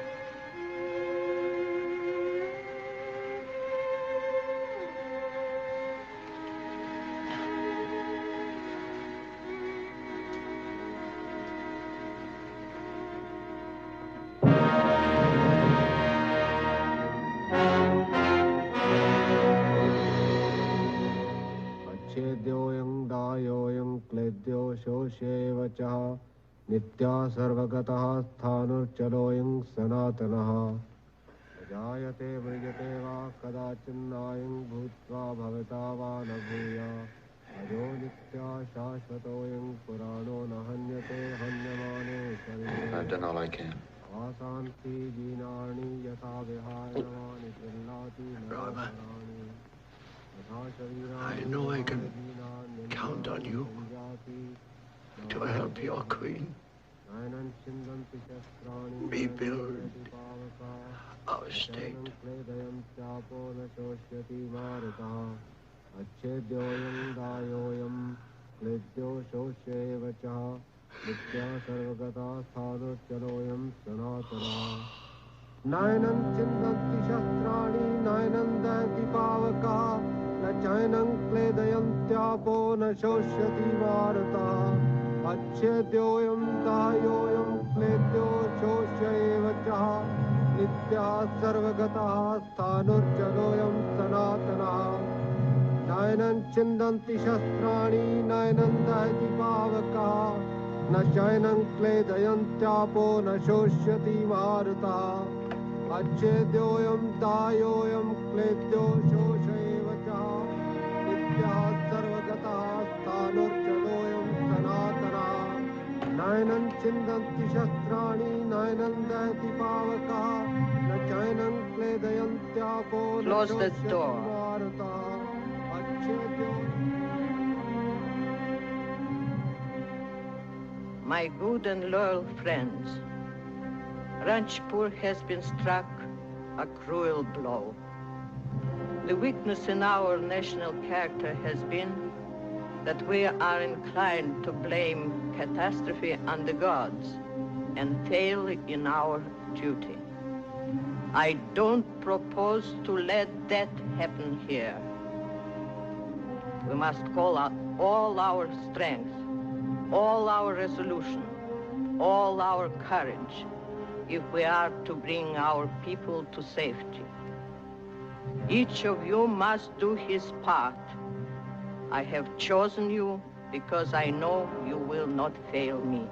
नित्या सर्वगतः स्थाणुर्चलोऽयं सनातनः जायते म्रियते वा कदाचिन्नायं भूत्वा भविता वा न भूयात् अजो नित्या शाश्वतोऽयं पुराणो न हन्यते हन्यमाने शरीरे I've done all I can. आशान्ति जीर्णानि यथा विहायमानि गृह्णाति नराणि यथा शरीराणि I know I can count on you to help your queen rebuild our state. नयनं चिन्दन्ति शस्त्राणि नयनं दहति पावका न चैनं क्लेदयन्त्यापो न शोष्यति मारुतः अच्छेद्योऽयं दाह्योऽयं क्लेद्यो शोष्य एव च नित्यः सर्वगतः स्थाणुर्जलोऽयं सनातनः नयनं चिन्दन्ति शस्त्राणि नयनं दहति पावका न चैनं क्लेदयन्त्यापो न शोष्यति मारुतः अच्छेद्योऽयं दाह्योऽयं क्लेद्यो शोष एव च नित्यः सर्वगतः स्थाणुर्जलोऽयं सनातनः नयनं चिन्दन्ति शस्त्राणि नयनं दहति पावका न चैनं क्लेदयन्त्यापो न शोष्यति मारुतः My good and loyal friends, Ranchpur has been struck a cruel blow. The weakness in our national character has been that we are inclined to blame catastrophe on the gods and fail in our duty. I don't propose to let that happen here. We must call out all our strength, all our resolution, all our courage, if we are to bring our people to safety. Each of you must do his part. I have chosen you because I know you will not fail me.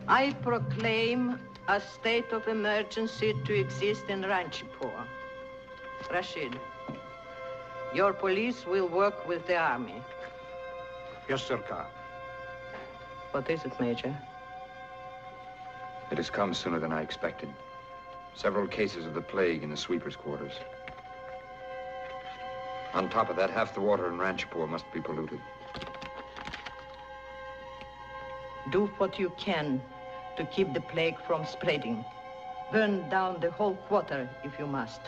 I proclaim a state of emergency to exist in Ranchpur. Rashid, your police will work with the army. Yes, Sarkar. What is it, Major? It has come sooner than I expected. Several cases of the plague in the sweepers' quarters. On top of that, half the water in Ranchpur must be polluted. Do what you can to keep the plague from spreading. Burn down the whole quarter if you must.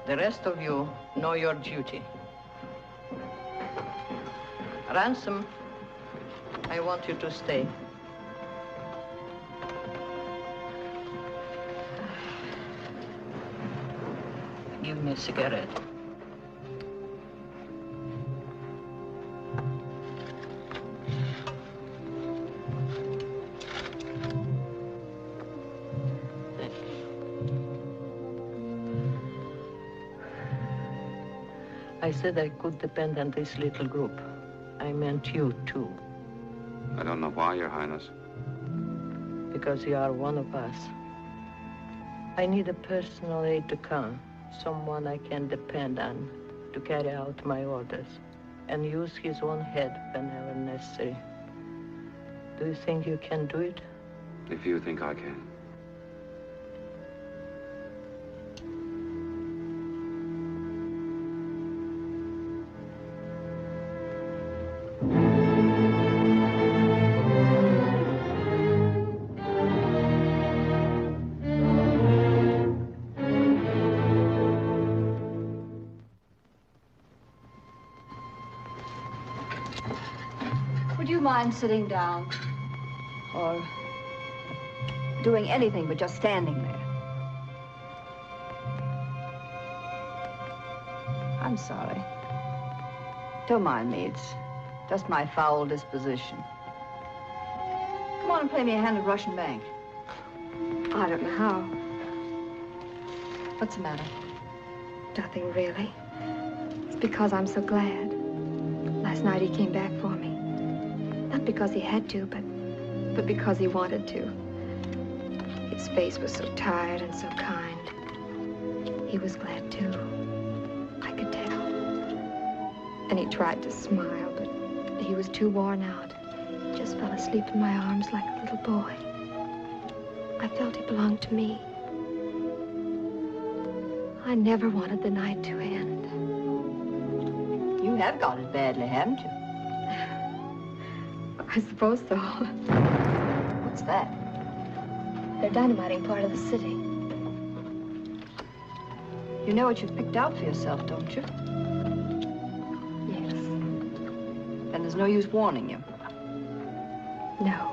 The rest of you know your duty. Ransom, I want you to stay. Give me a cigarette. I said I could depend on this little group. I meant you, too. I don't know why, Your Highness. Because you are one of us. I need a personal aide de camp, someone I can depend on to carry out my orders and use his own head whenever necessary. Do you think you can do it? If you think I can. mind sitting down? Or doing anything but just standing there? I'm sorry. Don't mind me. It's just my foul disposition. Come on and play me a hand at Russian Bank. I don't know how. What's the matter? Nothing really. It's because I'm so glad. Last night he came back for me. Not because he had to, but because he wanted to. His face was so tired and so kind. He was glad too. I could tell. And he tried to smile, but he was too worn out. He just fell asleep in my arms like a little boy. I felt he belonged to me. I never wanted the night to end. You have got it badly, haven't you? I suppose so. What's that? They're dynamiting part of the city. You know what you've picked out for yourself, don't you? Yes. Then there's no use warning you. No.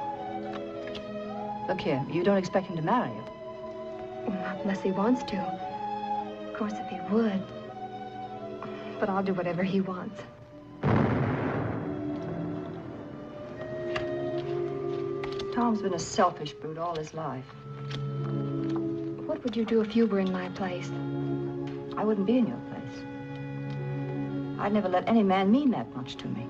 Look here, you don't expect him to marry you. Well, not unless he wants to. Of course, if he would. But I'll do whatever he wants. Tom's been a selfish brute all his life. What would you do if you were in my place? I wouldn't be in your place. I'd never let any man mean that much to me.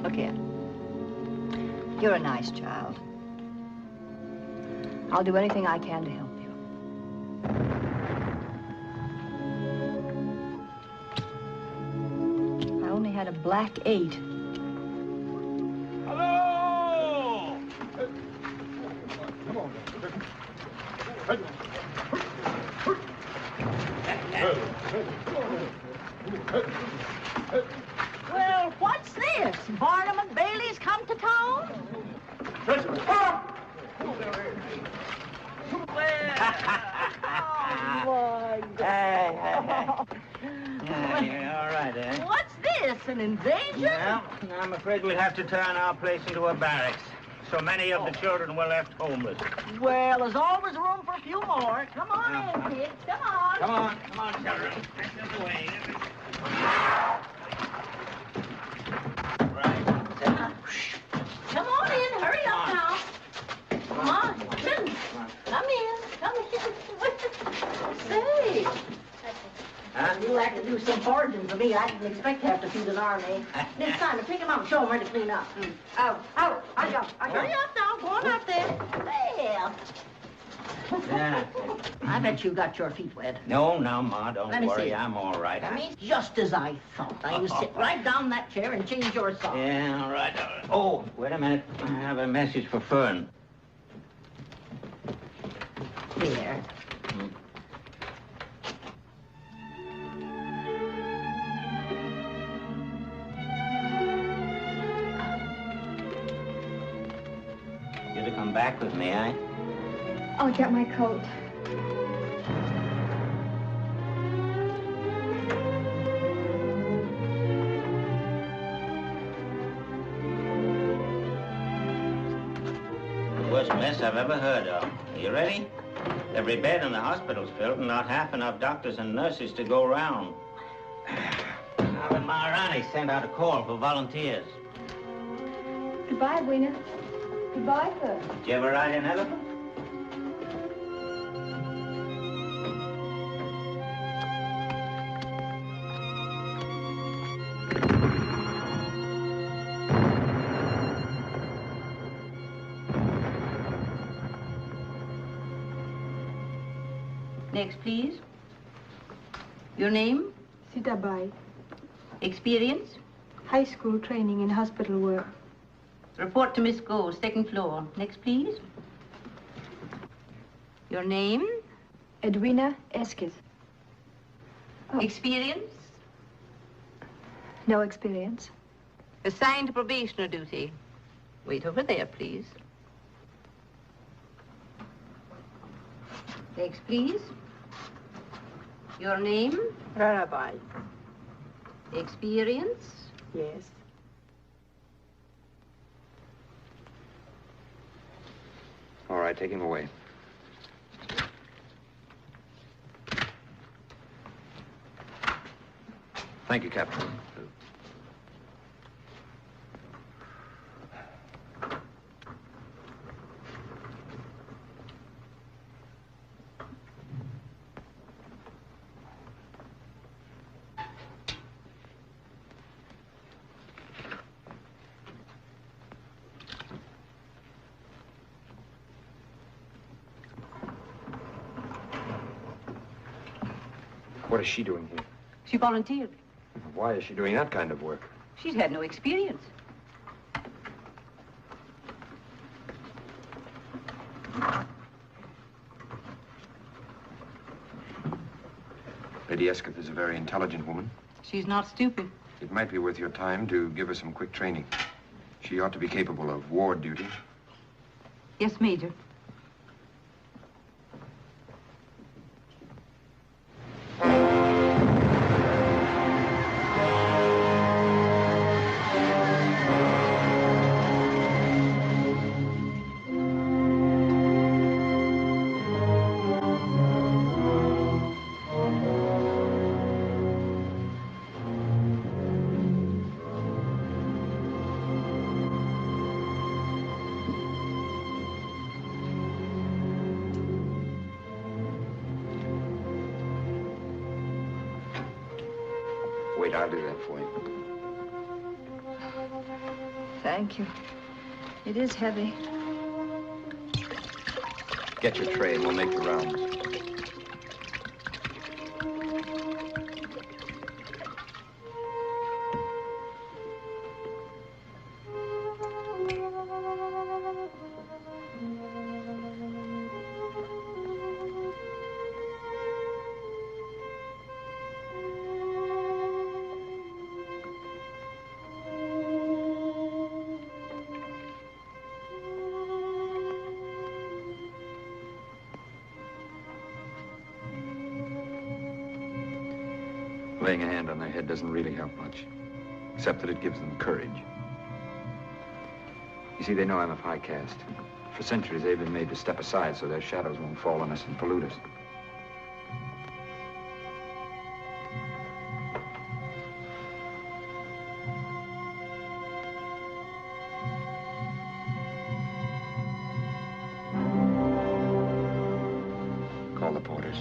Look here. You're a nice child. I'll do anything I can to help you. I only had a black 8. Hello! Come on. Well, what's this? Barnum and Bailey's come to town? Yeah, all right, eh? What's this, an invasion? Well, I'm afraid we'll have to turn our place into a barracks. So many of the children were left homeless. Well, there's always room for a few more. Come on in, kids. Come on. Come on, children. This is the way. Come on in. Hurry up now. Come on. Come in. Say. You'll have to do some foraging for me. I didn't expect to have to feed an army. Miss Simon, pick him up and show him where to clean up. Out. I go. Hurry up now. Go on up there. Well. Yeah. I bet you got your feet wet. No, Ma, don't Let me worry. see. I'm all right. Just as I thought. Now, you sit right down in that chair and change your socks. Yeah, all right. Oh, wait a minute. I have a message for Fern. Here. You're to come back with me, eh? I'll get my coat. The worst mess I've ever heard of. Are you ready? Every bed in the hospital's filled and not half enough doctors and nurses to go around. Now that Maharani sent out a call for volunteers. Goodbye, Edwina. Goodbye, sir. Did you ever ride an elephant? Next, please. Your name? Sitabai. Experience? High school training in hospital work. Report to Miss Go, second floor. Next, please. Your name? Edwina Esquez. Oh. Experience? No experience. Assigned to probationer duty. Wait over there, please. Next, please. Your name? Rarabai. Experience? Yes. All right, take him away. Thank you, Captain. What is she doing here? She volunteered. Why is she doing that kind of work? She's had no experience. Lady Escott is a very intelligent woman. She's not stupid. It might be worth your time to give her some quick training. She ought to be capable of ward duty. Yes, Major. Wait, I'll do that for you. Thank you. It is heavy. Get your tray and we'll make the rounds. Laying a hand on their head doesn't really help much, except that it gives them courage. You see, they know I'm of high caste. For centuries, they've been made to step aside so their shadows won't fall on us and pollute us. Call the porters.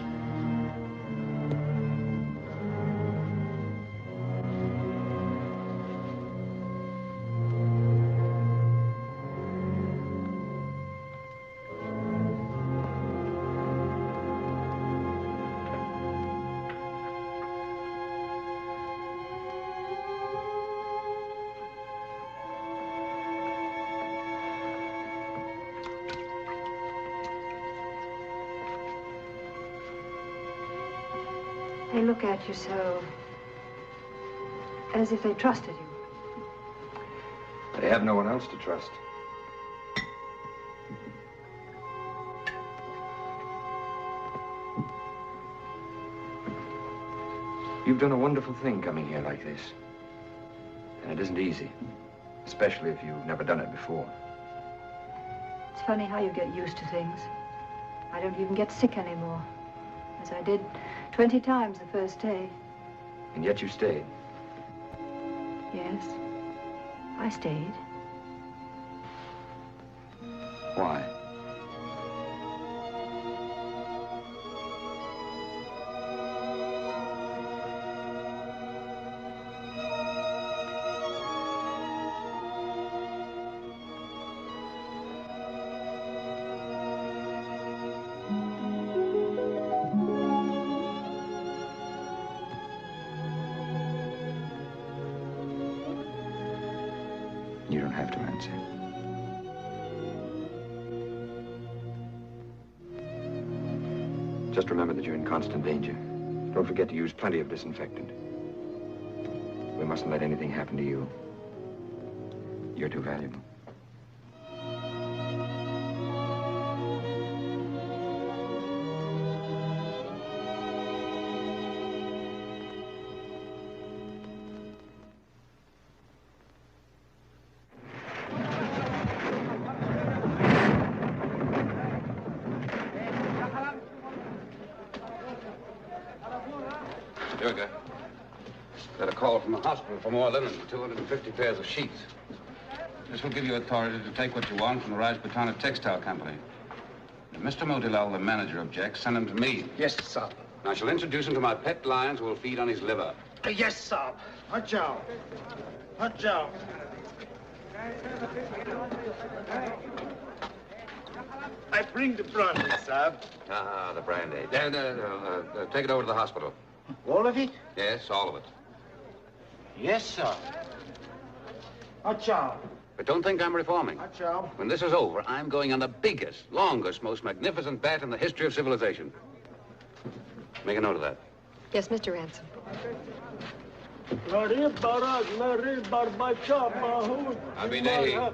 They look at you so, as if they trusted you. They have no one else to trust. You've done a wonderful thing coming here like this. And it isn't easy, especially if you've never done it before. It's funny how you get used to things. I don't even get sick anymore, as I did 20 times the first day. And yet you stayed. Yes, I stayed. Why? You don't have to answer. Just remember that you're in constant danger. Don't forget to use plenty of disinfectant. We mustn't let anything happen to you. You're too valuable. Sugar. Got a call from the hospital for more linen, 250 pairs of sheets. This will give you authority to take what you want from the Rajputana Textile Company. If Mr. Motilal, the manager, objects, send him to me. Yes, sir. I shall introduce him to my pet lions who will feed on his liver. Yes, sir. Achao. Achao. I bring the brandy, sir. Ah, the brandy. Take it over to the hospital. All of it? Yes, all of it. Yes, sir. Achao. But don't think I'm reforming. Achao. When this is over, I'm going on the biggest, longest, most magnificent bet in the history of civilization. Make a note of that. Yes, Mr. Ransom. Abinehi.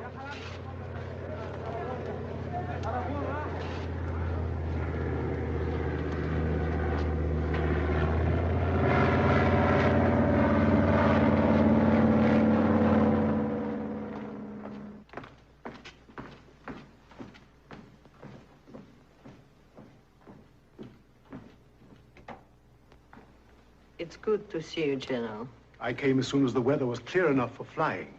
It's good to see you, General. I came as soon as the weather was clear enough for flying.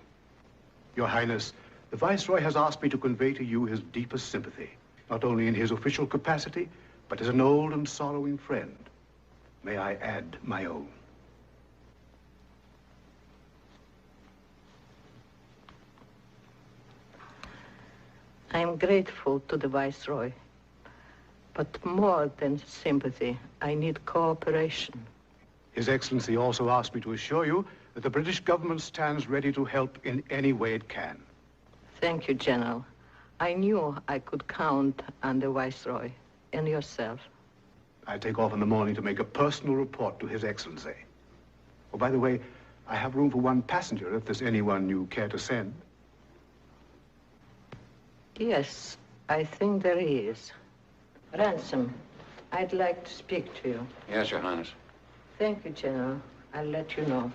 Your Highness, the Viceroy has asked me to convey to you his deepest sympathy, not only in his official capacity, but as an old and sorrowing friend. May I add my own? I'm grateful to the Viceroy, but more than sympathy, I need cooperation. His Excellency also asked me to assure you that the British government stands ready to help in any way it can. Thank you, General. I knew I could count on the Viceroy and yourself. I take off in the morning to make a personal report to His Excellency. Oh, by the way, I have room for one passenger if there's anyone you care to send. Yes, I think there is. Ransom, I'd like to speak to you. Yes, Your Highness. Thank you, General. I'll let you know.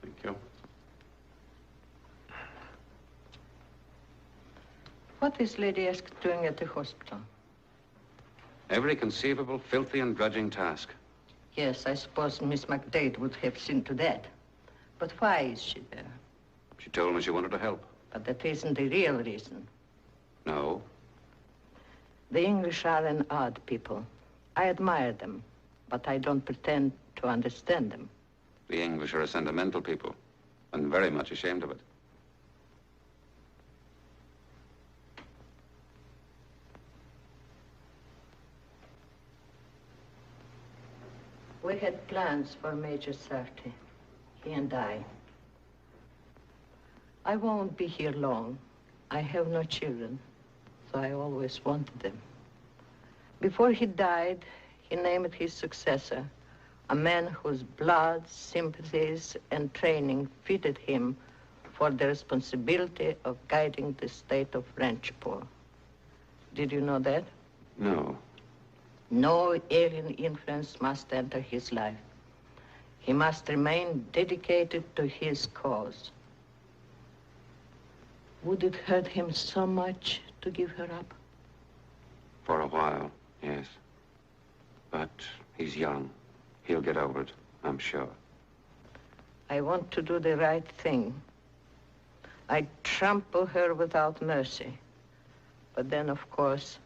Thank you. What is Lady Esk doing at the hospital? Every conceivable, filthy and grudging task. Yes, I suppose Miss McDade would have seen to that. But why is she there? She told me she wanted to help. But that isn't the real reason. No. The English are an odd people. I admire them, but I don't pretend to understand them. The English are a sentimental people, and very much ashamed of it. We had plans for Major Sarti, he and I. I won't be here long. I have no children, so I always wanted them. Before he died, he named his successor, a man whose blood, sympathies, and training fitted him for the responsibility of guiding the state of Ranchpur. Did you know that? No. No alien influence must enter his life. He must remain dedicated to his cause. Would it hurt him so much to give her up? For a while, yes. But he's young. He'll get over it, I'm sure. I want to do the right thing. I'd trample her without mercy. But then, of course,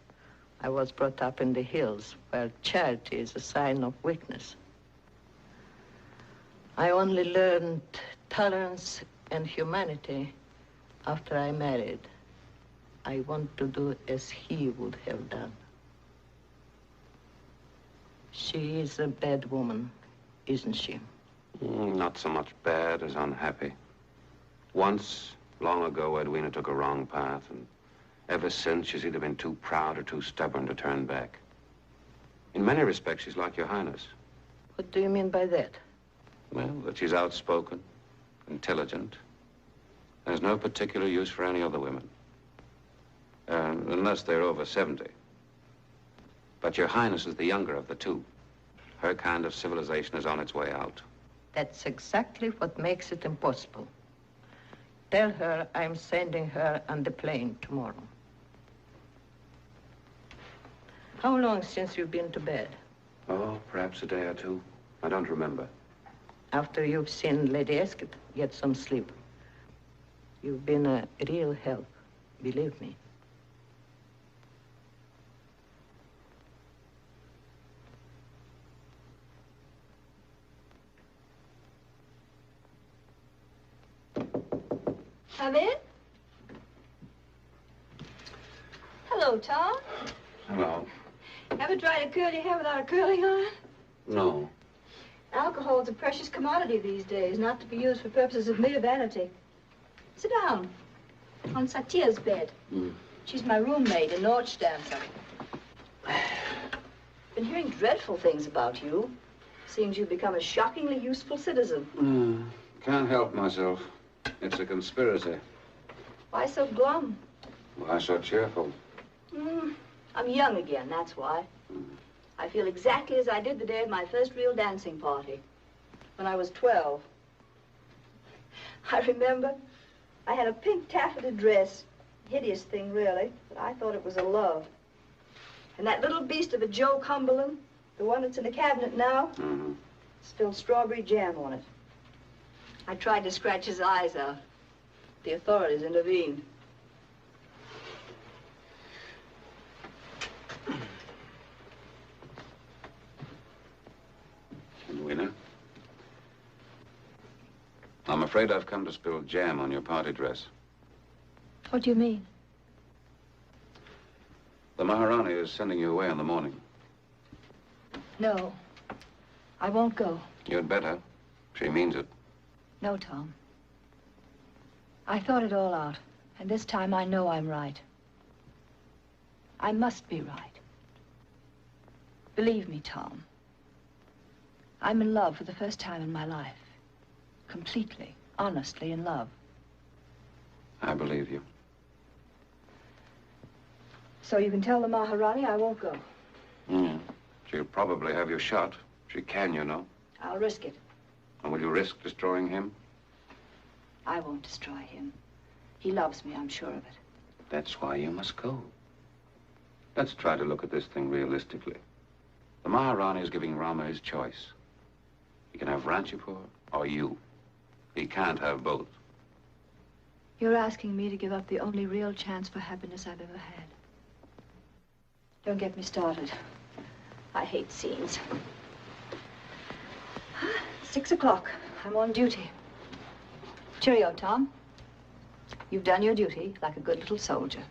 I was brought up in the hills, where charity is a sign of weakness. I only learned tolerance and humanity after I married. I want to do as he would have done. She is a bad woman, isn't she? Not so much bad as unhappy. Once, long ago, Edwina took a wrong path, and ever since, she's either been too proud or too stubborn to turn back. In many respects, she's like Your Highness. What do you mean by that? Well, that she's outspoken, intelligent, has no particular use for any other women. Unless they're over 70. But Your Highness is the younger of the two. Her kind of civilization is on its way out. That's exactly what makes it impossible. Tell her I'm sending her on the plane tomorrow. How long since you've been to bed? Oh, perhaps a day or two. I don't remember. After you've seen Lady Esket, get some sleep. You've been a real help, believe me. Come in. Hello, Tom. Hello. Ever tried to curl your hair without a curling iron? No. Alcohol's a precious commodity these days, not to be used for purposes of mere vanity. Sit down. On Satya's bed. She's my roommate, a Norch dancer. Been hearing dreadful things about you. Seems you've become a shockingly useful citizen. Can't help myself. It's a conspiracy. Why so glum? Why so cheerful? I'm young again, that's why. I feel exactly as I did the day of my first real dancing party, when I was 12. I remember I had a pink taffeta dress. Hideous thing, really, but I thought it was a love. And that little beast of a Joe Cumberland, the one that's in the cabinet now, spilled strawberry jam on it. I tried to scratch his eyes out. The authorities intervened. Edwina? I'm afraid I've come to spill jam on your party dress. What do you mean? The Maharani is sending you away in the morning. No, I won't go. You'd better. She means it. No, Tom. I thought it all out, and this time I know I'm right. I must be right. Believe me, Tom. I'm in love for the first time in my life. Completely, honestly in love. I believe you. So you can tell the Maharani I won't go. Yeah. She'll probably have you shot. She can, you know. I'll risk it. And will you risk destroying him? I won't destroy him. He loves me, I'm sure of it. That's why you must go. Let's try to look at this thing realistically. The Maharani is giving Rama his choice. He can have Ranchipur or you. He can't have both. You're asking me to give up the only real chance for happiness I've ever had. Don't get me started. I hate scenes. 6 o'clock. I'm on duty. Cheerio, Tom. You've done your duty like a good little soldier.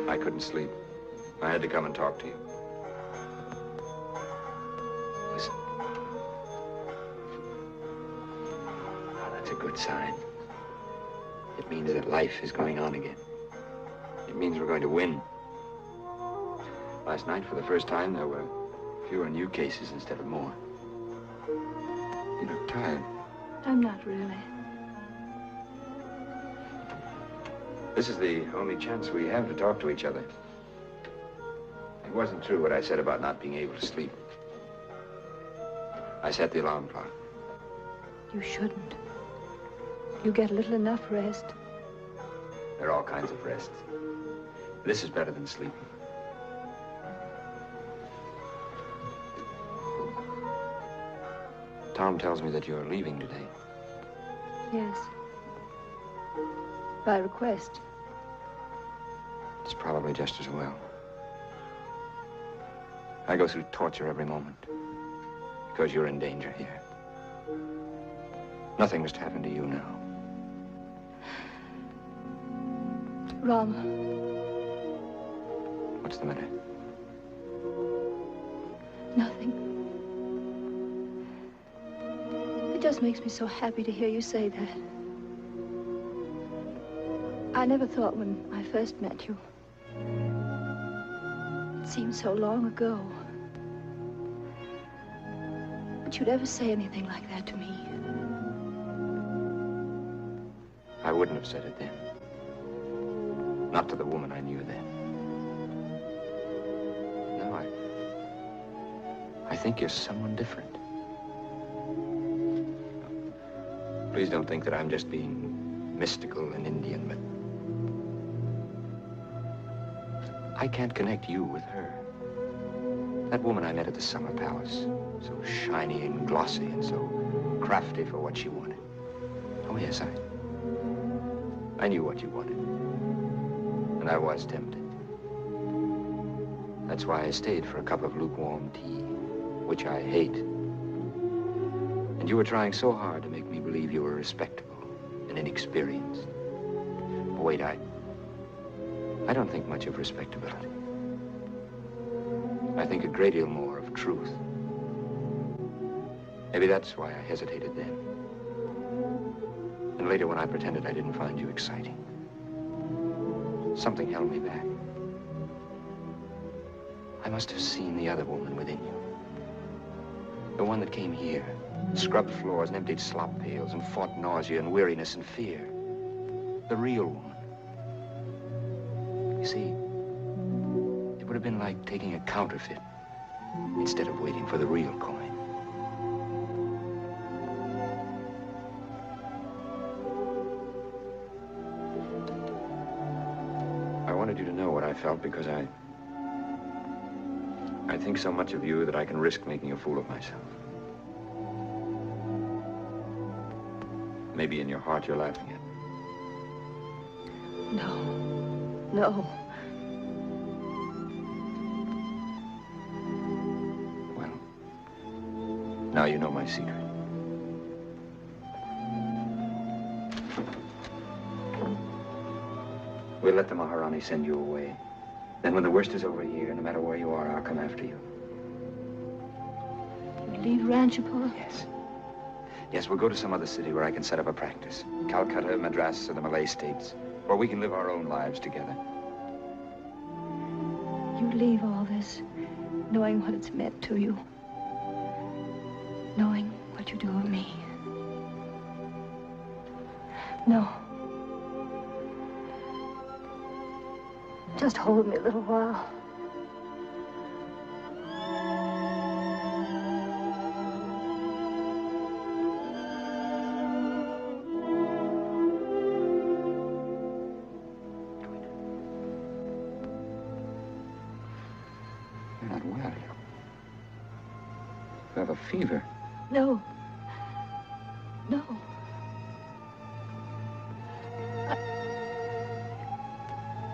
I couldn't sleep. I had to come and talk to you. Listen. Oh, that's a good sign. It means that life is going on again. It means we're going to win. Last night, for the first time, there were fewer new cases instead of more. You look tired. I'm not really. This is the only chance we have to talk to each other. It wasn't true what I said about not being able to sleep. I set the alarm clock. You shouldn't. You get little enough rest. There are all kinds of rests. This is better than sleeping. Tom tells me that you're leaving today. Yes. By request. It's probably just as well. I go through torture every moment because you're in danger here. Nothing must happen to you now. Rom. What's the matter? Nothing. It just makes me so happy to hear you say that. I never thought when I first met you. It seemed so long ago. But you'd ever say anything like that to me. I wouldn't have said it then. Not to the woman I knew then. No, I think you're someone different. Please don't think that I'm just being mystical and Indian, but I can't connect you with her. That woman I met at the summer palace, so shiny and glossy and so crafty for what she wanted. Oh, yes, I knew what you wanted. And I was tempted. That's why I stayed for a cup of lukewarm tea, which I hate. And you were trying so hard to make me believe you were respectable and inexperienced. But wait, I don't think much of respectability. I think a great deal more of truth. Maybe that's why I hesitated then. And later when I pretended I didn't find you exciting. Something held me back. I must have seen the other woman within you. The one that came here, scrubbed floors and emptied slop pails and fought nausea and weariness and fear. The real woman. You see, it would have been like taking a counterfeit instead of waiting for the real coin. I wanted you to know what I felt because I think so much of you that I can risk making a fool of myself. Maybe in your heart you're laughing at me. No. Well, now you know my secret. We'll let the Maharani send you away. Then when the worst is over here, no matter where you are, I'll come after you. You leave Ranchapur? Yes. Yes, we'll go to some other city where I can set up a practice. Calcutta, Madras, or the Malay states, where we can live our own lives together. You leave all this, knowing what it's meant to you. Knowing what you do of me. No. Just hold me a little while. You're not well. You have a fever. No.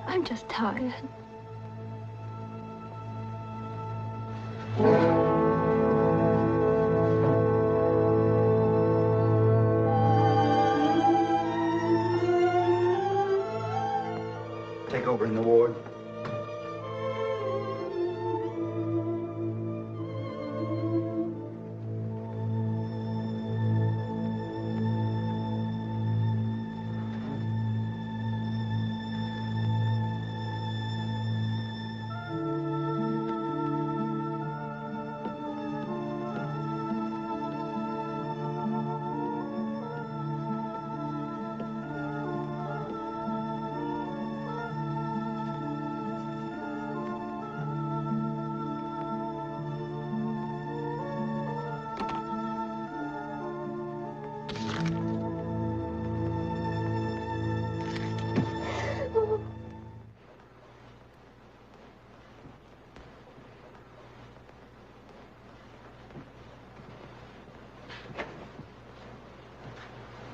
I'm just tired. Take over in the ward.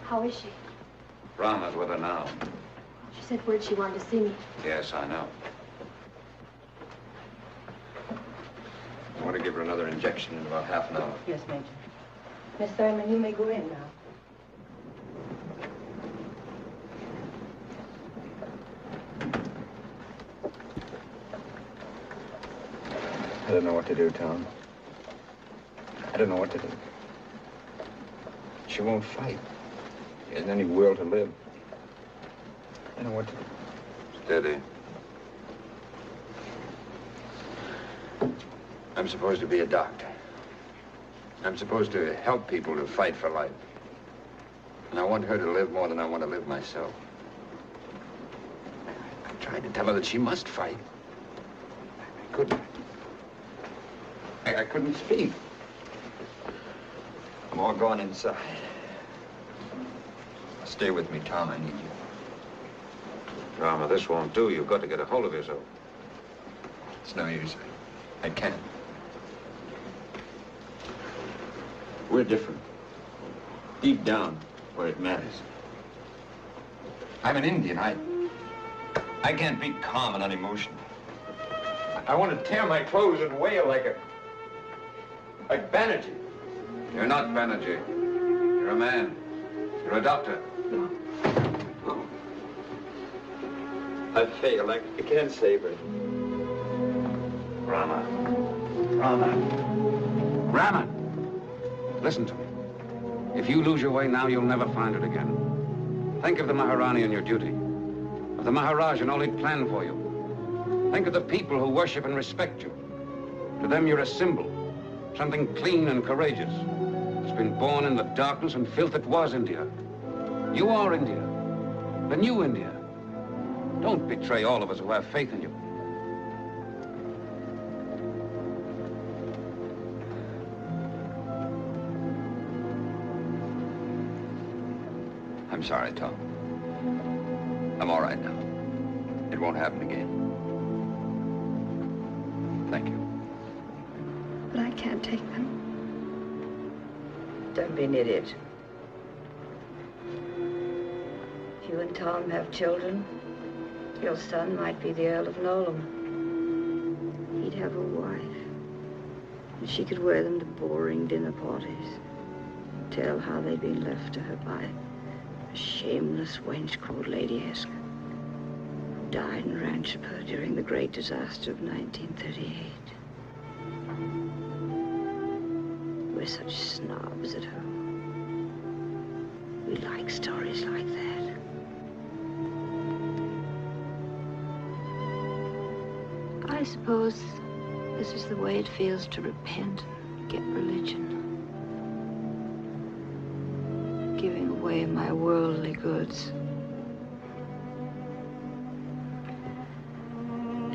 How is she? Brahma's with her now. She said word she wanted to see me. Yes, I know. I want to give her another injection in about half an hour. Yes, Major. Miss Thurman, you may go in now. I don't know what to do, Tom. I don't know what to do. She won't fight. She hasn't any will to live. I don't know what to do. Steady. I'm supposed to be a doctor. I'm supposed to help people to fight for life. And I want her to live more than I want to live myself. I tried to tell her that she must fight. I couldn't. I couldn't speak. I'm all gone inside. Stay with me, Tom. I need you. Brahma, this won't do. You've got to get a hold of yourself. It's no use. I can't. We're different. Deep down, where it matters. I'm an Indian. I can't be calm and unemotional. I want to tear my clothes and wail like Banerjee. You're not Banerjee. You're a man. You're a doctor. No. I failed. I can't save her. Brahma. Brahma. Brahma! Listen to me. If you lose your way now, you'll never find it again. Think of the Maharani and your duty. Of the Maharaj and all he'd planned for you. Think of the people who worship and respect you. To them, you're a symbol. Something clean and courageous. It's been born in the darkness and filth that was India. You are India. The new India. Don't betray all of us who have faith in you. I'm sorry, Tom. I'm all right now. It won't happen again. Thank you. But I can't take them. Don't be an idiot. If you and Tom have children, your son might be the Earl of Nolan. He'd have a wife. And she could wear them to boring dinner parties. Tell how they'd been left to her by a shameless wench called Lady Esker, who died in Ranchipur during the great disaster of 1938. We're such snobs at home. We like stories like that. I suppose this is the way it feels to repent and get religion. Giving away my worldly goods.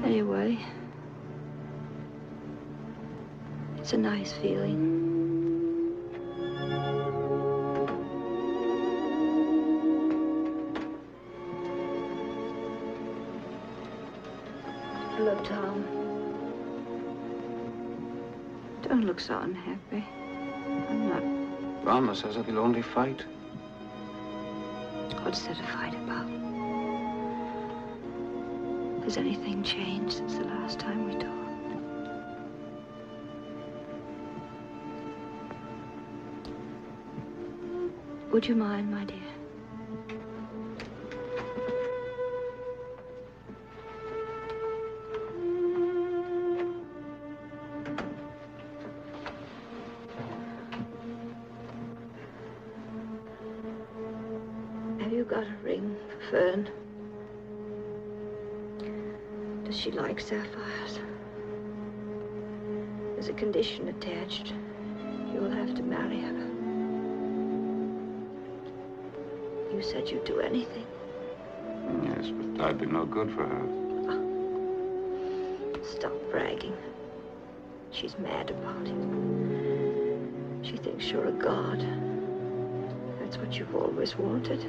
Anyway, it's a nice feeling. Hello, Tom. Don't look so unhappy. I'm not. Brahma says that he'll only fight. What's there to fight about? Has anything changed since the last time we talked? Would you mind, my dear? Got a ring for Fern. Does she like sapphires? There's a condition attached. You'll have to marry her. You said you'd do anything. Yes, but I'd be no good for her. Stop bragging. She's mad about it. She thinks you're a god. That's what you've always wanted.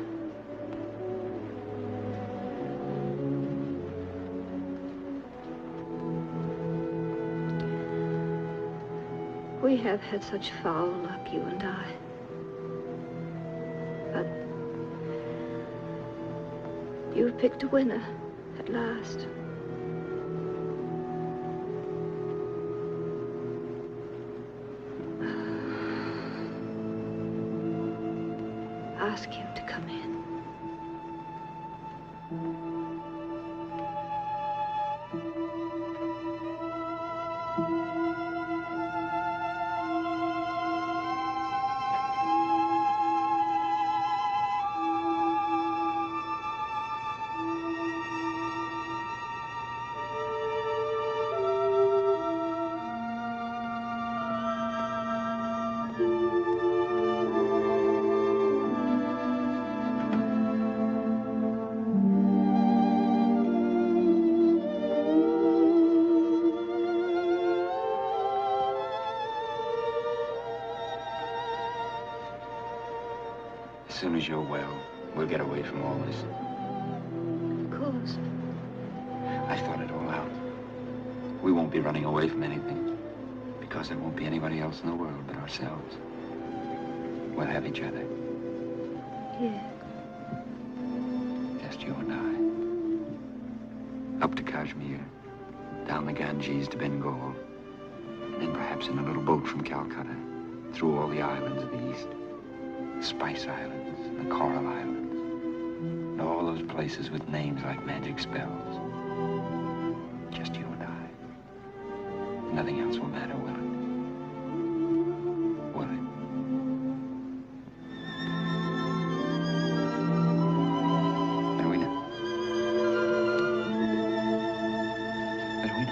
We have had such foul luck, you and I. But You've picked a winner at last. Ask him to come in. As soon as you're well, we'll get away from all this. Of course. I thought it all out. We won't be running away from anything, because there won't be anybody else in the world but ourselves. We'll have each other. Yeah. Just you and I. Up to Kashmir, down the Ganges to Bengal, and then perhaps in a little boat from Calcutta, through all the islands of the East. The Spice Islands, and the Coral Islands, and all those places with names like magic spells. Just you and I. Nothing else will matter, will it? Will it? Edwina? Edwina? Edwina?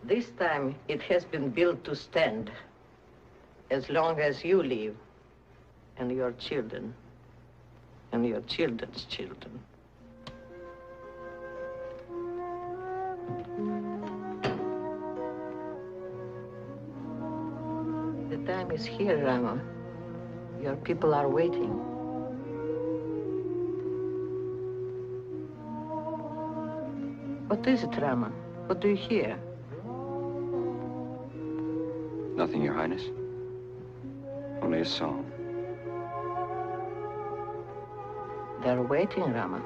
This time, it has been built to stand as long as you live, and your children, and your children's children. The time is here, Rama. Your people are waiting. What is it, Rama? What do you hear? Nothing, Your Highness. Only a song. They're waiting, Rama.